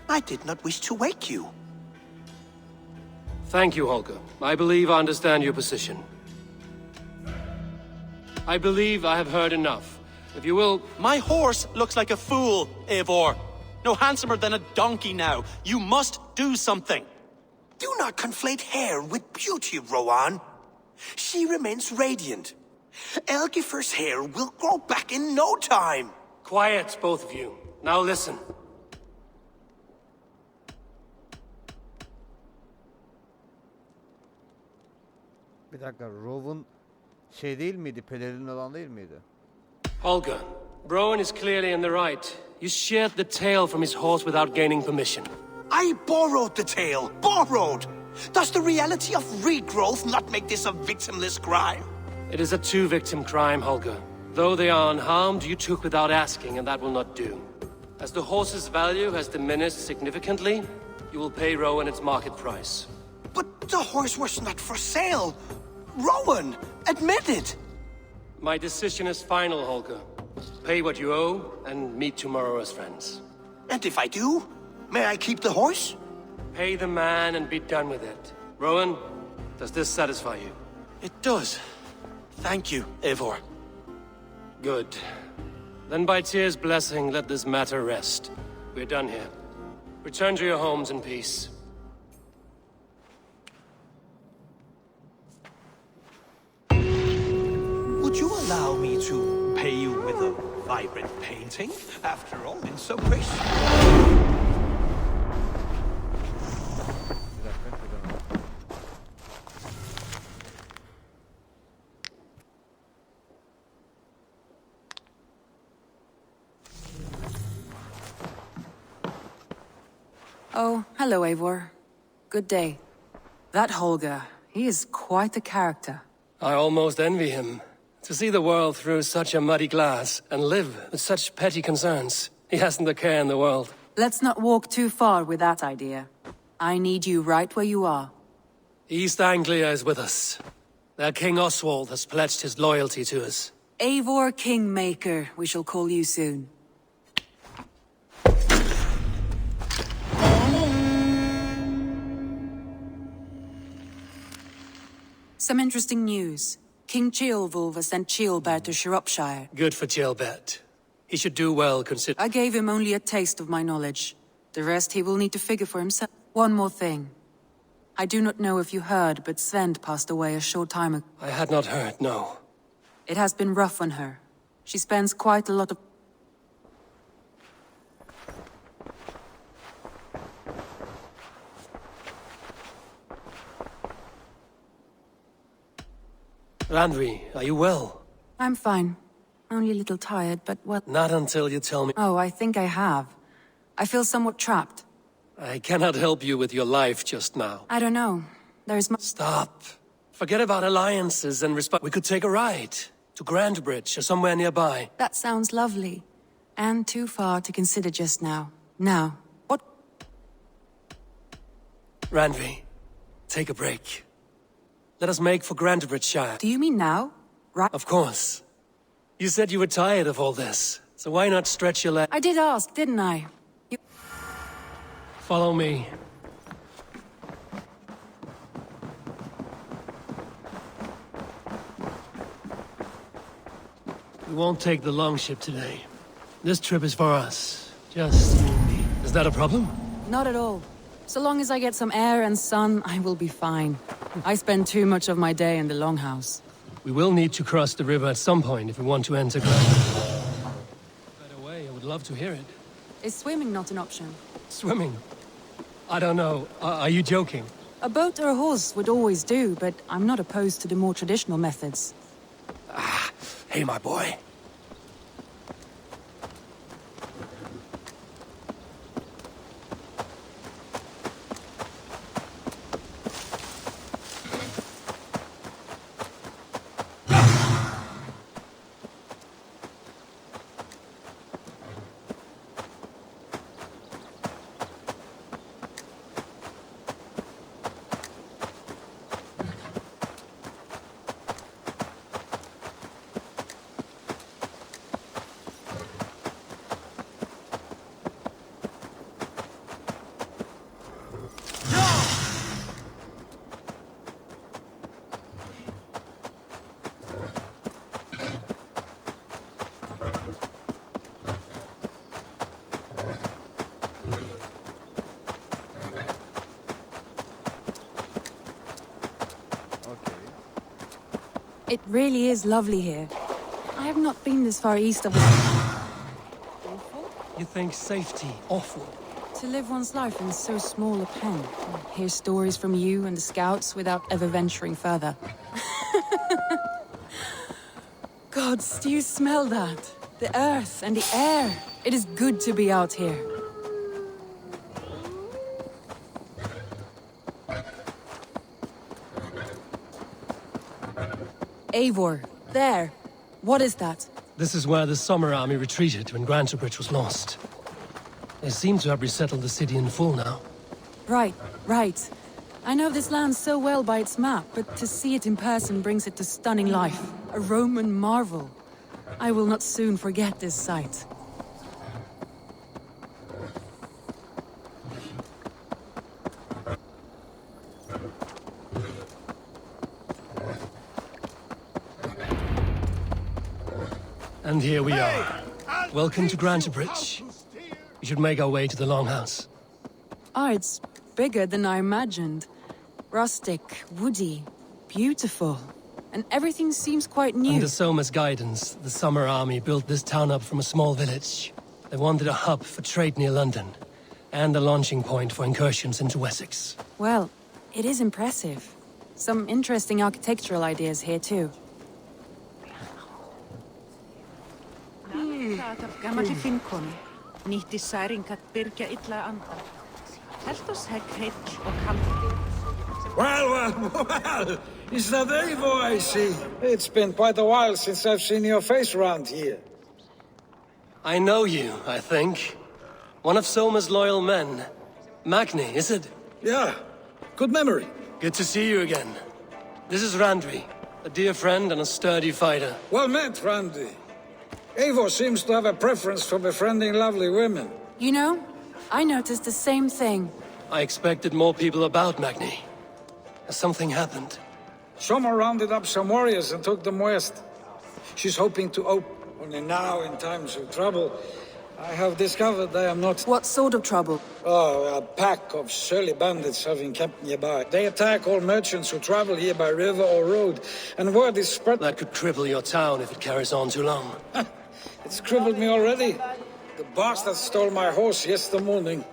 I did not wish to wake you. Thank you, Holger. I believe I understand your position. I believe I have heard enough. If you will... My horse looks like a fool, Eivor. No handsomer than a donkey now. You must do something. Do not conflate hair with beauty, Rowan. She remains radiant. Elgifur's hair will grow back in no time. Quiet, both of you. Now listen. Bir dakika, Rov'un şey değil miydi? Pelerin olan değil miydi? Holger, Rowan is clearly in the right. You sheared the tail from his horse without gaining permission. I borrowed the tail. Borrowed! Does the reality of regrowth not make this a victimless crime? It is a two-victim crime, Holger. Though they are unharmed, you took without asking, and that will not do. As the horse's value has diminished significantly, you will pay Rowan its market price. But the horse was not for sale. Rowan, admit it. My decision is final, Holger. Pay what you owe, and meet tomorrow as friends. And if I do, may I keep the horse? Pay the man and be done with it. Rowan, does this satisfy you? It does. Thank you, Eivor. Good. Then by Tyr's blessing, let this matter rest. We're done here. Return to your homes in peace. Would you allow me to pay you with a vibrant painting? After all, it's so precious. Oh, hello, Eivor. Good day. That Holger, he is quite the character. I almost envy him. To see the world through such a muddy glass and live with such petty concerns. He hasn't a care in the world. Let's not walk too far with that idea. I need you right where you are. East Anglia is with us. Their King Oswald has pledged his loyalty to us. Eivor Kingmaker, we shall call you soon. Some interesting news. King Ceolwulf has sent Ceolbert to Shropshire. Good for Ceolbert. He should do well, consider— I gave him only a taste of my knowledge. The rest he will need to figure for himself. One more thing. I do not know if you heard, but Svend passed away a short time ago. I had not heard, no. It has been rough on her. She spends quite a lot of— Randvi, are you well? I'm fine. Only a little tired, but well— Not until you tell me— Oh, I think I have. I feel somewhat trapped. I cannot help you with your life just now. I don't know. There's Stop. Forget about alliances and respect. We could take a ride to Grandbridge or somewhere nearby. That sounds lovely. And too far to consider just now. Now, what— Randvi, take a break. Let us make for Grandbridgeshire. Do you mean now? Right? Of course. You said you were tired of all this, so why not stretch your leg? I did ask, didn't I? Follow me. We won't take the longship today. This trip is for us. Just you and me. Is that a problem? Not at all. So long as I get some air and sun, I will be fine. I spend too much of my day in the longhouse. We will need to cross the river at some point if we want to enter Grand. By the way, I would love to hear it. Is swimming not an option? Swimming? I don't know. Are you joking? A boat or a horse would always do, but I'm not opposed to the more traditional methods. Hey, my boy. It really is lovely here. I have not been this far east of the... You think safety awful? To live one's life in so small a pen. Hear stories from you and the scouts without ever venturing further. Gods, do you smell that? The earth and the air. It is good to be out here. Eivor, there. What is that? This is where the Summer Army retreated when Grantebridge was lost. They seem to have resettled the city in full now. Right, right. I know this land so well by its map, but to see it in person brings it to stunning life. A Roman marvel. I will not soon forget this sight. And here we are. Welcome to Grantebridge. We should make our way to the Longhouse. Ah, it's bigger than I imagined. Rustic, woody, beautiful. And everything seems quite new. Under Soma's guidance, the Summer Army built this town up from a small village. They wanted a hub for trade near London, and a launching point for incursions into Wessex. Well, it is impressive. Some interesting architectural ideas here too. Gamalli finkonu. Nýtti særingat byrgja illa andan. Helt oss hegg heill og kaldi. Well, is that Eivor I see? It's been quite a while since I've seen your face around here. I know you, I think. One of Soma's loyal men. Magni, is it? Yeah, good memory. Good to see you again. This is Randvi, a dear friend and a sturdy fighter. Well met, Randy. Eivor seems to have a preference for befriending lovely women. You know, I noticed the same thing. I expected more people about Magni. Has something happened? Someone rounded up some warriors and took them west. She's hoping to open. Only now, in times of trouble, I have discovered I am not... What sort of trouble? Oh, a pack of surly bandits have encamped nearby. They attack all merchants who travel here by river or road, and word is spread... That could cripple your town if it carries on too long. It's crippled me already. The bastard stole my horse yesterday morning.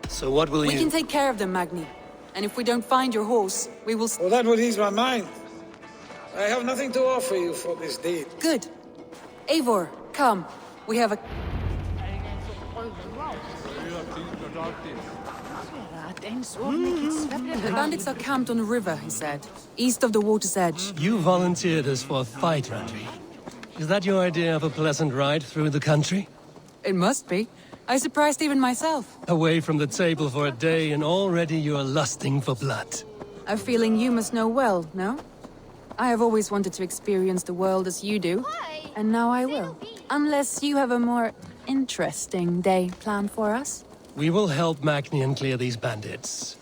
So what will We can take care of them, Magni. And if we don't find your horse, we will... Well, that would ease my mind. I have nothing to offer you for this deed. Good. Eivor, come. We have a... The bandits are camped on a river, he said. East of the water's edge. You volunteered us for a fight, Randvi. Is that your idea of a pleasant ride through the country? It must be. I surprised even myself. Away from the table for a day and already you are lusting for blood. A feeling you must know well, no? I have always wanted to experience the world as you do. And now I will. Unless you have a more interesting day planned for us. We will help Magni and clear these bandits.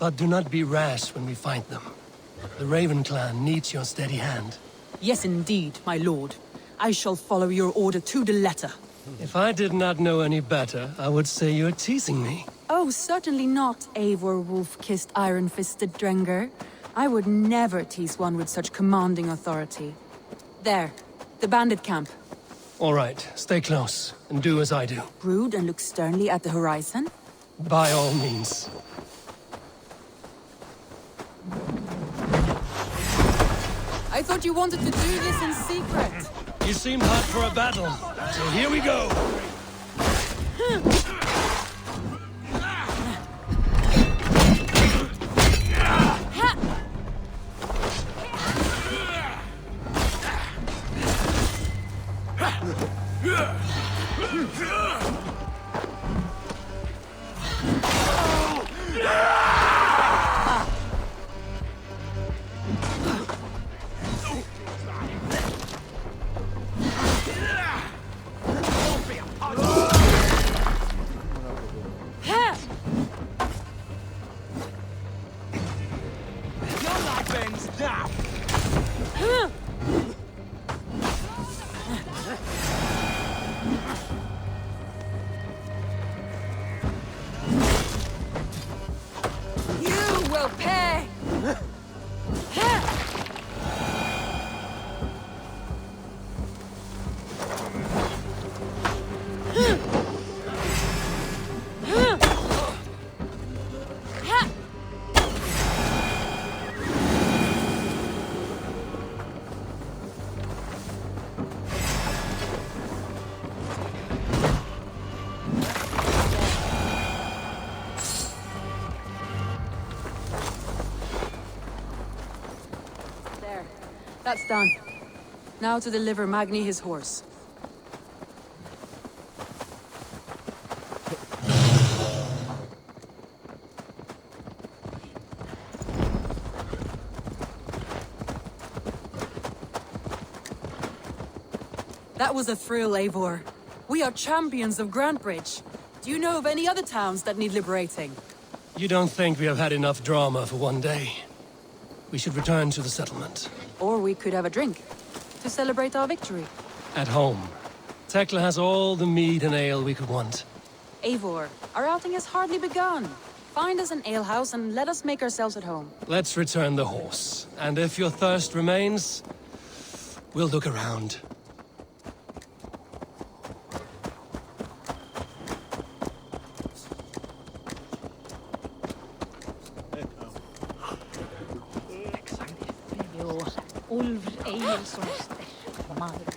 But do not be rash when we find them. The Raven clan needs your steady hand. Yes, indeed, my lord. I shall follow your order to the letter. If I did not know any better, I would say you're teasing me. Oh, certainly not, Eivor wolf-kissed iron-fisted Drenger. I would never tease one with such commanding authority. There, the bandit camp. All right, stay close, and do as I do. Brood and look sternly at the horizon? By all means. I thought you wanted to do this in secret. You seemed hot for a battle, so here we go. You will pay! There. That's done. Now to deliver Magni his horse. That was a thrill, Eivor. We are champions of Grantbridge. Do you know of any other towns that need liberating? You don't think we have had enough drama for one day? We should return to the settlement. Or we could have a drink to celebrate our victory. At home. Tekla has all the mead and ale we could want. Eivor, our outing has hardly begun. Find us an alehouse and let us make ourselves at home. Let's return the horse. And if your thirst remains, we'll look around. Úlfur Egilsson sterk maður.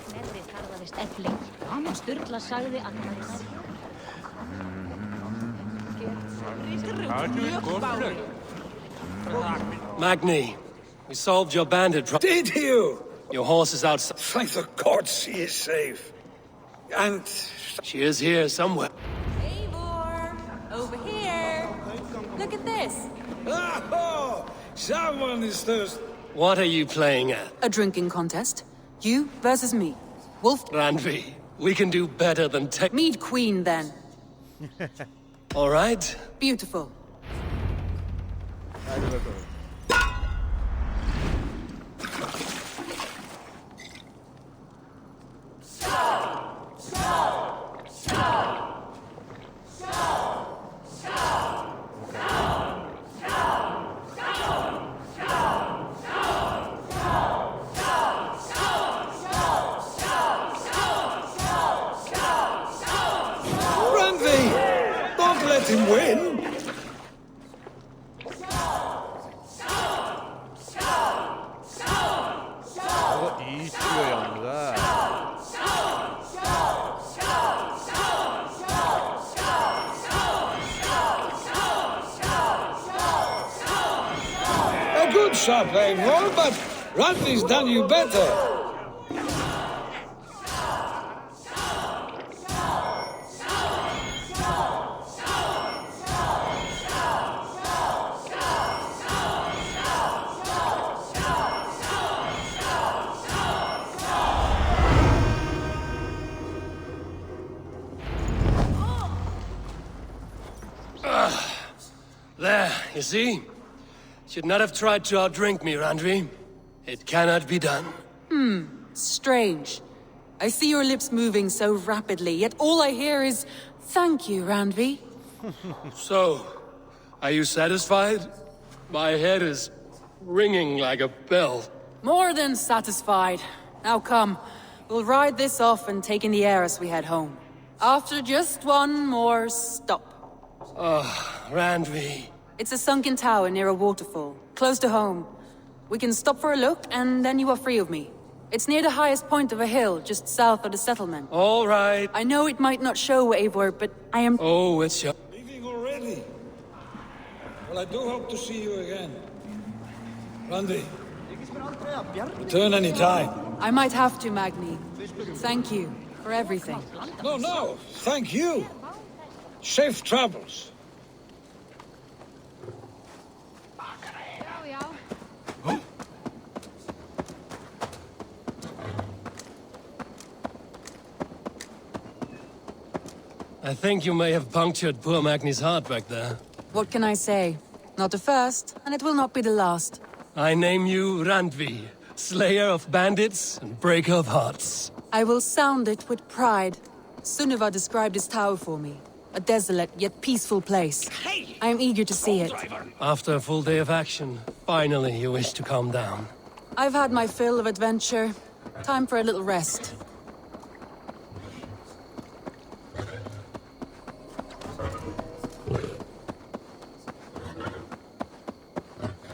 Snerri tarfaðist efling. Sturla sagði að Magni, we solved your bandit problem. Did you? Your horse is outside. Thank the gods she is safe. And... She is here somewhere. Eivor! Over here! Look at this! Oh! Someone is thirsty. What are you playing at? A drinking contest. You versus me. Wolf... Randvi, we can do better than Mead Queen, then. All right. Beautiful. Hadi bakalım. Don't let him win! Ama iyi istiyor yalnız ha. A good shot, Eivor, but Randvi's done you better. There, you see? Should not have tried to outdrink me, Randvi. It cannot be done. Strange. I see your lips moving so rapidly, yet all I hear is, thank you, Randvi. So, are you satisfied? My head is ringing like a bell. More than satisfied. Now come, we'll ride this off and take in the air as we head home. After just one more stop. Randvi. It's a sunken tower near a waterfall, close to home. We can stop for a look, and then you are free of me. It's near the highest point of a hill, just south of the settlement. All right. I know it might not show, Eivor, but I am... Oh, it's your... Leaving already? Well, I do hope to see you again. Randy, return any time. I might have to, Magni. Thank you for everything. No, thank you. Safe travels. I think you may have punctured poor Magni's heart back there. What can I say? Not the first, and it will not be the last. I name you Randvi, slayer of bandits and breaker of hearts. I will sound it with pride. Sunniva described this tower for me. A desolate yet peaceful place. I am eager to see it. After a full day of action, finally you wish to calm down. I've had my fill of adventure. Time for a little rest.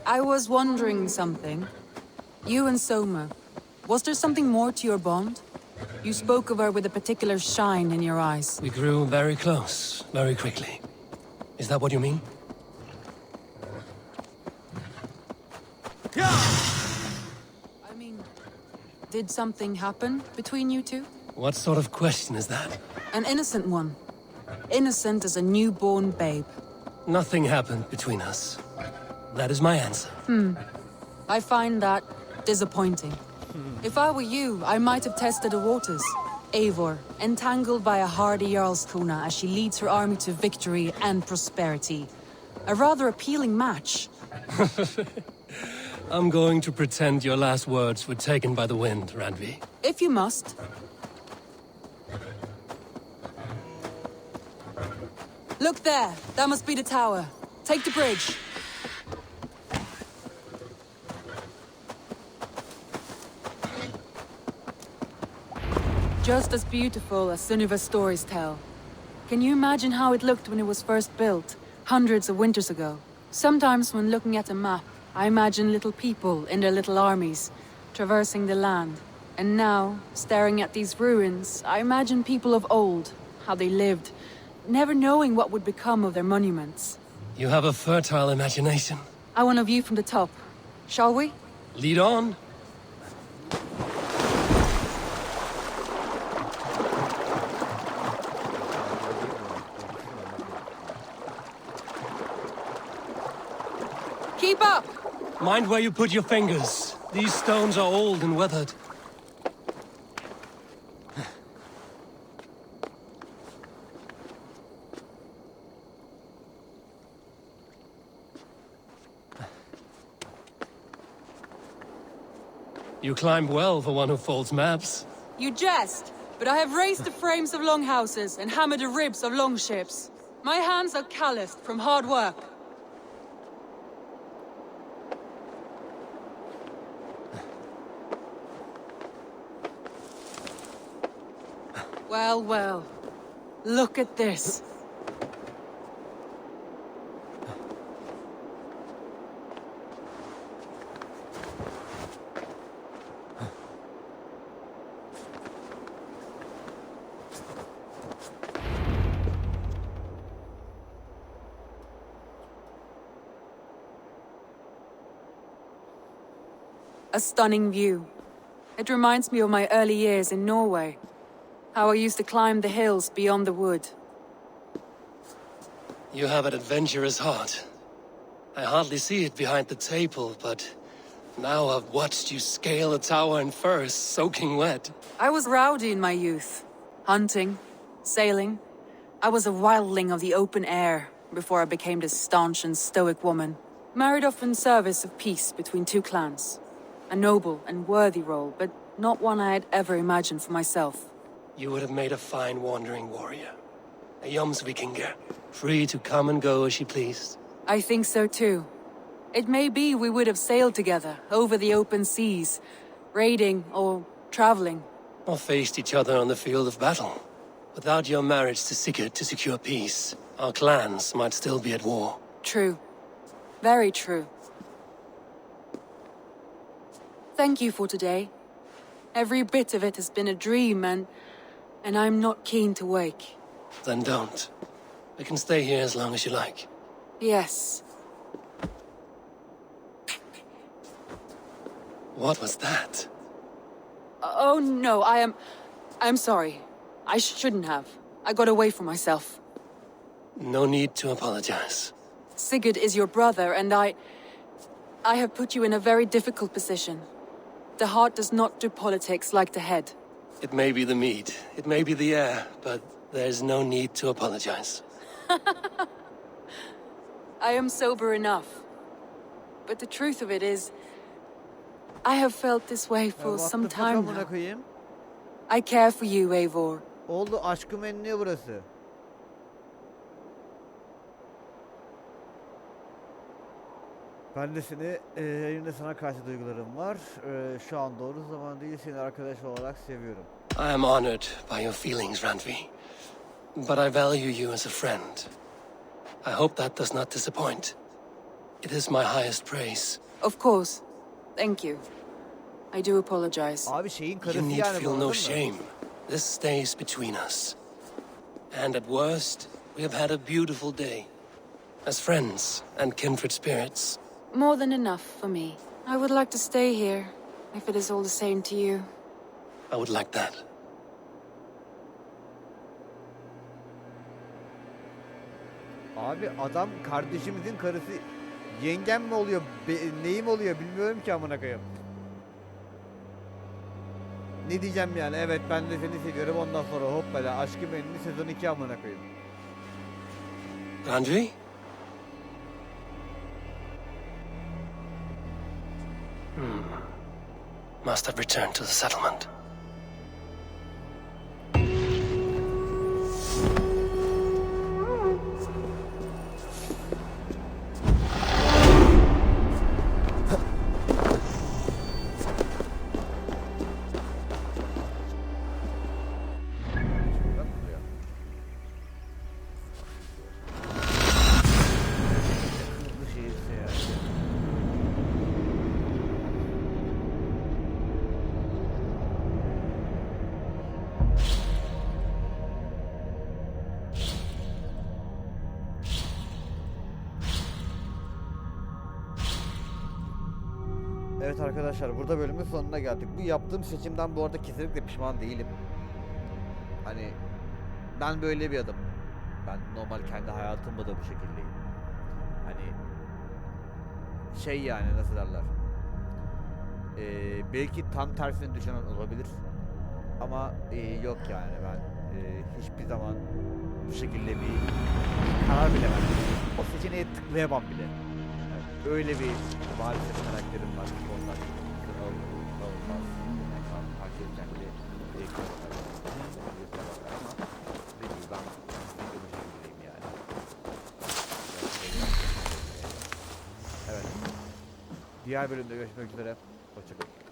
I was wondering something. You and Soma, was there something more to your bond? You spoke of her with a particular shine in your eyes. We grew very close, very quickly. Is that what you mean? I mean, did something happen between you two? What sort of question is that? An innocent one. Innocent as a newborn babe. Nothing happened between us. That is my answer. I find that disappointing. If I were you, I might have tested the waters. Eivor, entangled by a hardy Jarlskona as she leads her army to victory and prosperity. A rather appealing match. I'm going to pretend your last words were taken by the wind, Randvi. If you must. Look there! That must be the tower. Take the bridge. Just as beautiful as Sunniva's stories tell. Can you imagine how it looked when it was first built, hundreds of winters ago? Sometimes when looking at a map, I imagine little people in their little armies, traversing the land. And now, staring at these ruins, I imagine people of old, how they lived, never knowing what would become of their monuments. You have a fertile imagination. I want a view from the top. Shall we? Lead on. Keep up! Mind where you put your fingers. These stones are old and weathered. You climb well for one who folds maps. You jest, but I have raised the frames of longhouses and hammered the ribs of longships. My hands are calloused from hard work. Well, well. Look at this. A stunning view. It reminds me of my early years in Norway. How I used to climb the hills beyond the wood. You have an adventurous heart. I hardly see it behind the table, but now I've watched you scale a tower in furs, soaking wet. I was rowdy in my youth. Hunting, sailing. I was a wildling of the open air, before I became this staunch and stoic woman. Married off in service of peace between two clans. A noble and worthy role, but not one I had ever imagined for myself. You would have made a fine wandering warrior. A Jomsvikinger, free to come and go as she pleased. I think so too. It may be we would have sailed together over the open seas, raiding or traveling. Or faced each other on the field of battle. Without your marriage to Sigurd to secure peace, our clans might still be at war. True. Very true. Thank you for today. Every bit of it has been a dream, and I'm not keen to wake. Then don't. We can stay here as long as you like. Yes. What was that? Oh no, I'm sorry. I shouldn't have. I got away from myself. No need to apologize. Sigurd is your brother, and I have put you in a very difficult position. The heart does not do politics like the head. It may be the meat, it may be the air, but there's no need to apologize. I am sober enough. But the truth of it is, I have felt this way for some time now. I care for you, Eivor. Oldu aşkım enliyor burası. Ben de seni, elimde sana karşı duygularım var. Şu an doğru zaman değil, seni arkadaş olarak seviyorum. I am honored by your feelings, Randvi. But I value you as a friend. I hope that does not disappoint. It is my highest praise. Of course. Thank you. I do apologize. Abi şeyin karısı You need yani feel bu, no anladın mı? shame. This stays between us. And at worst, we have had a beautiful day. As friends and kindred spirits. More than enough for me. I would like to stay here, if it is all the same to you. I would like that. Abi adam kardeşimizin karısı, yengem mi oluyor, neyim oluyor bilmiyorum ki amına koyayım. Ne diyeceğim yani, evet ben de seni seviyorum, ondan sonra hoppala aşkım enli sezon 2 amına koyayım. Randvi? Must have returned to the settlement. Evet arkadaşlar, burada bölümün sonuna geldik. Bu yaptığım seçimden bu arada kesinlikle pişman değilim. Hani ben böyle bir adamım. Ben normal kendi hayatımda da bu şekildeyim. Hani şey yani nasıl derler. Belki tam tersini düşünen olabilir. Ama yok yani ben hiçbir zaman bu şekilde bir karar bile vermem. O seçeneğe tıklayamam bile. Yani öyle bir maalesef karakterim var. Ondan olmaz. Hak edeceğim bir ama dediğim gibi ben bu şekildeyim yani. Evet. Diğer bölümde görüşmek üzere. Hoşçakalın.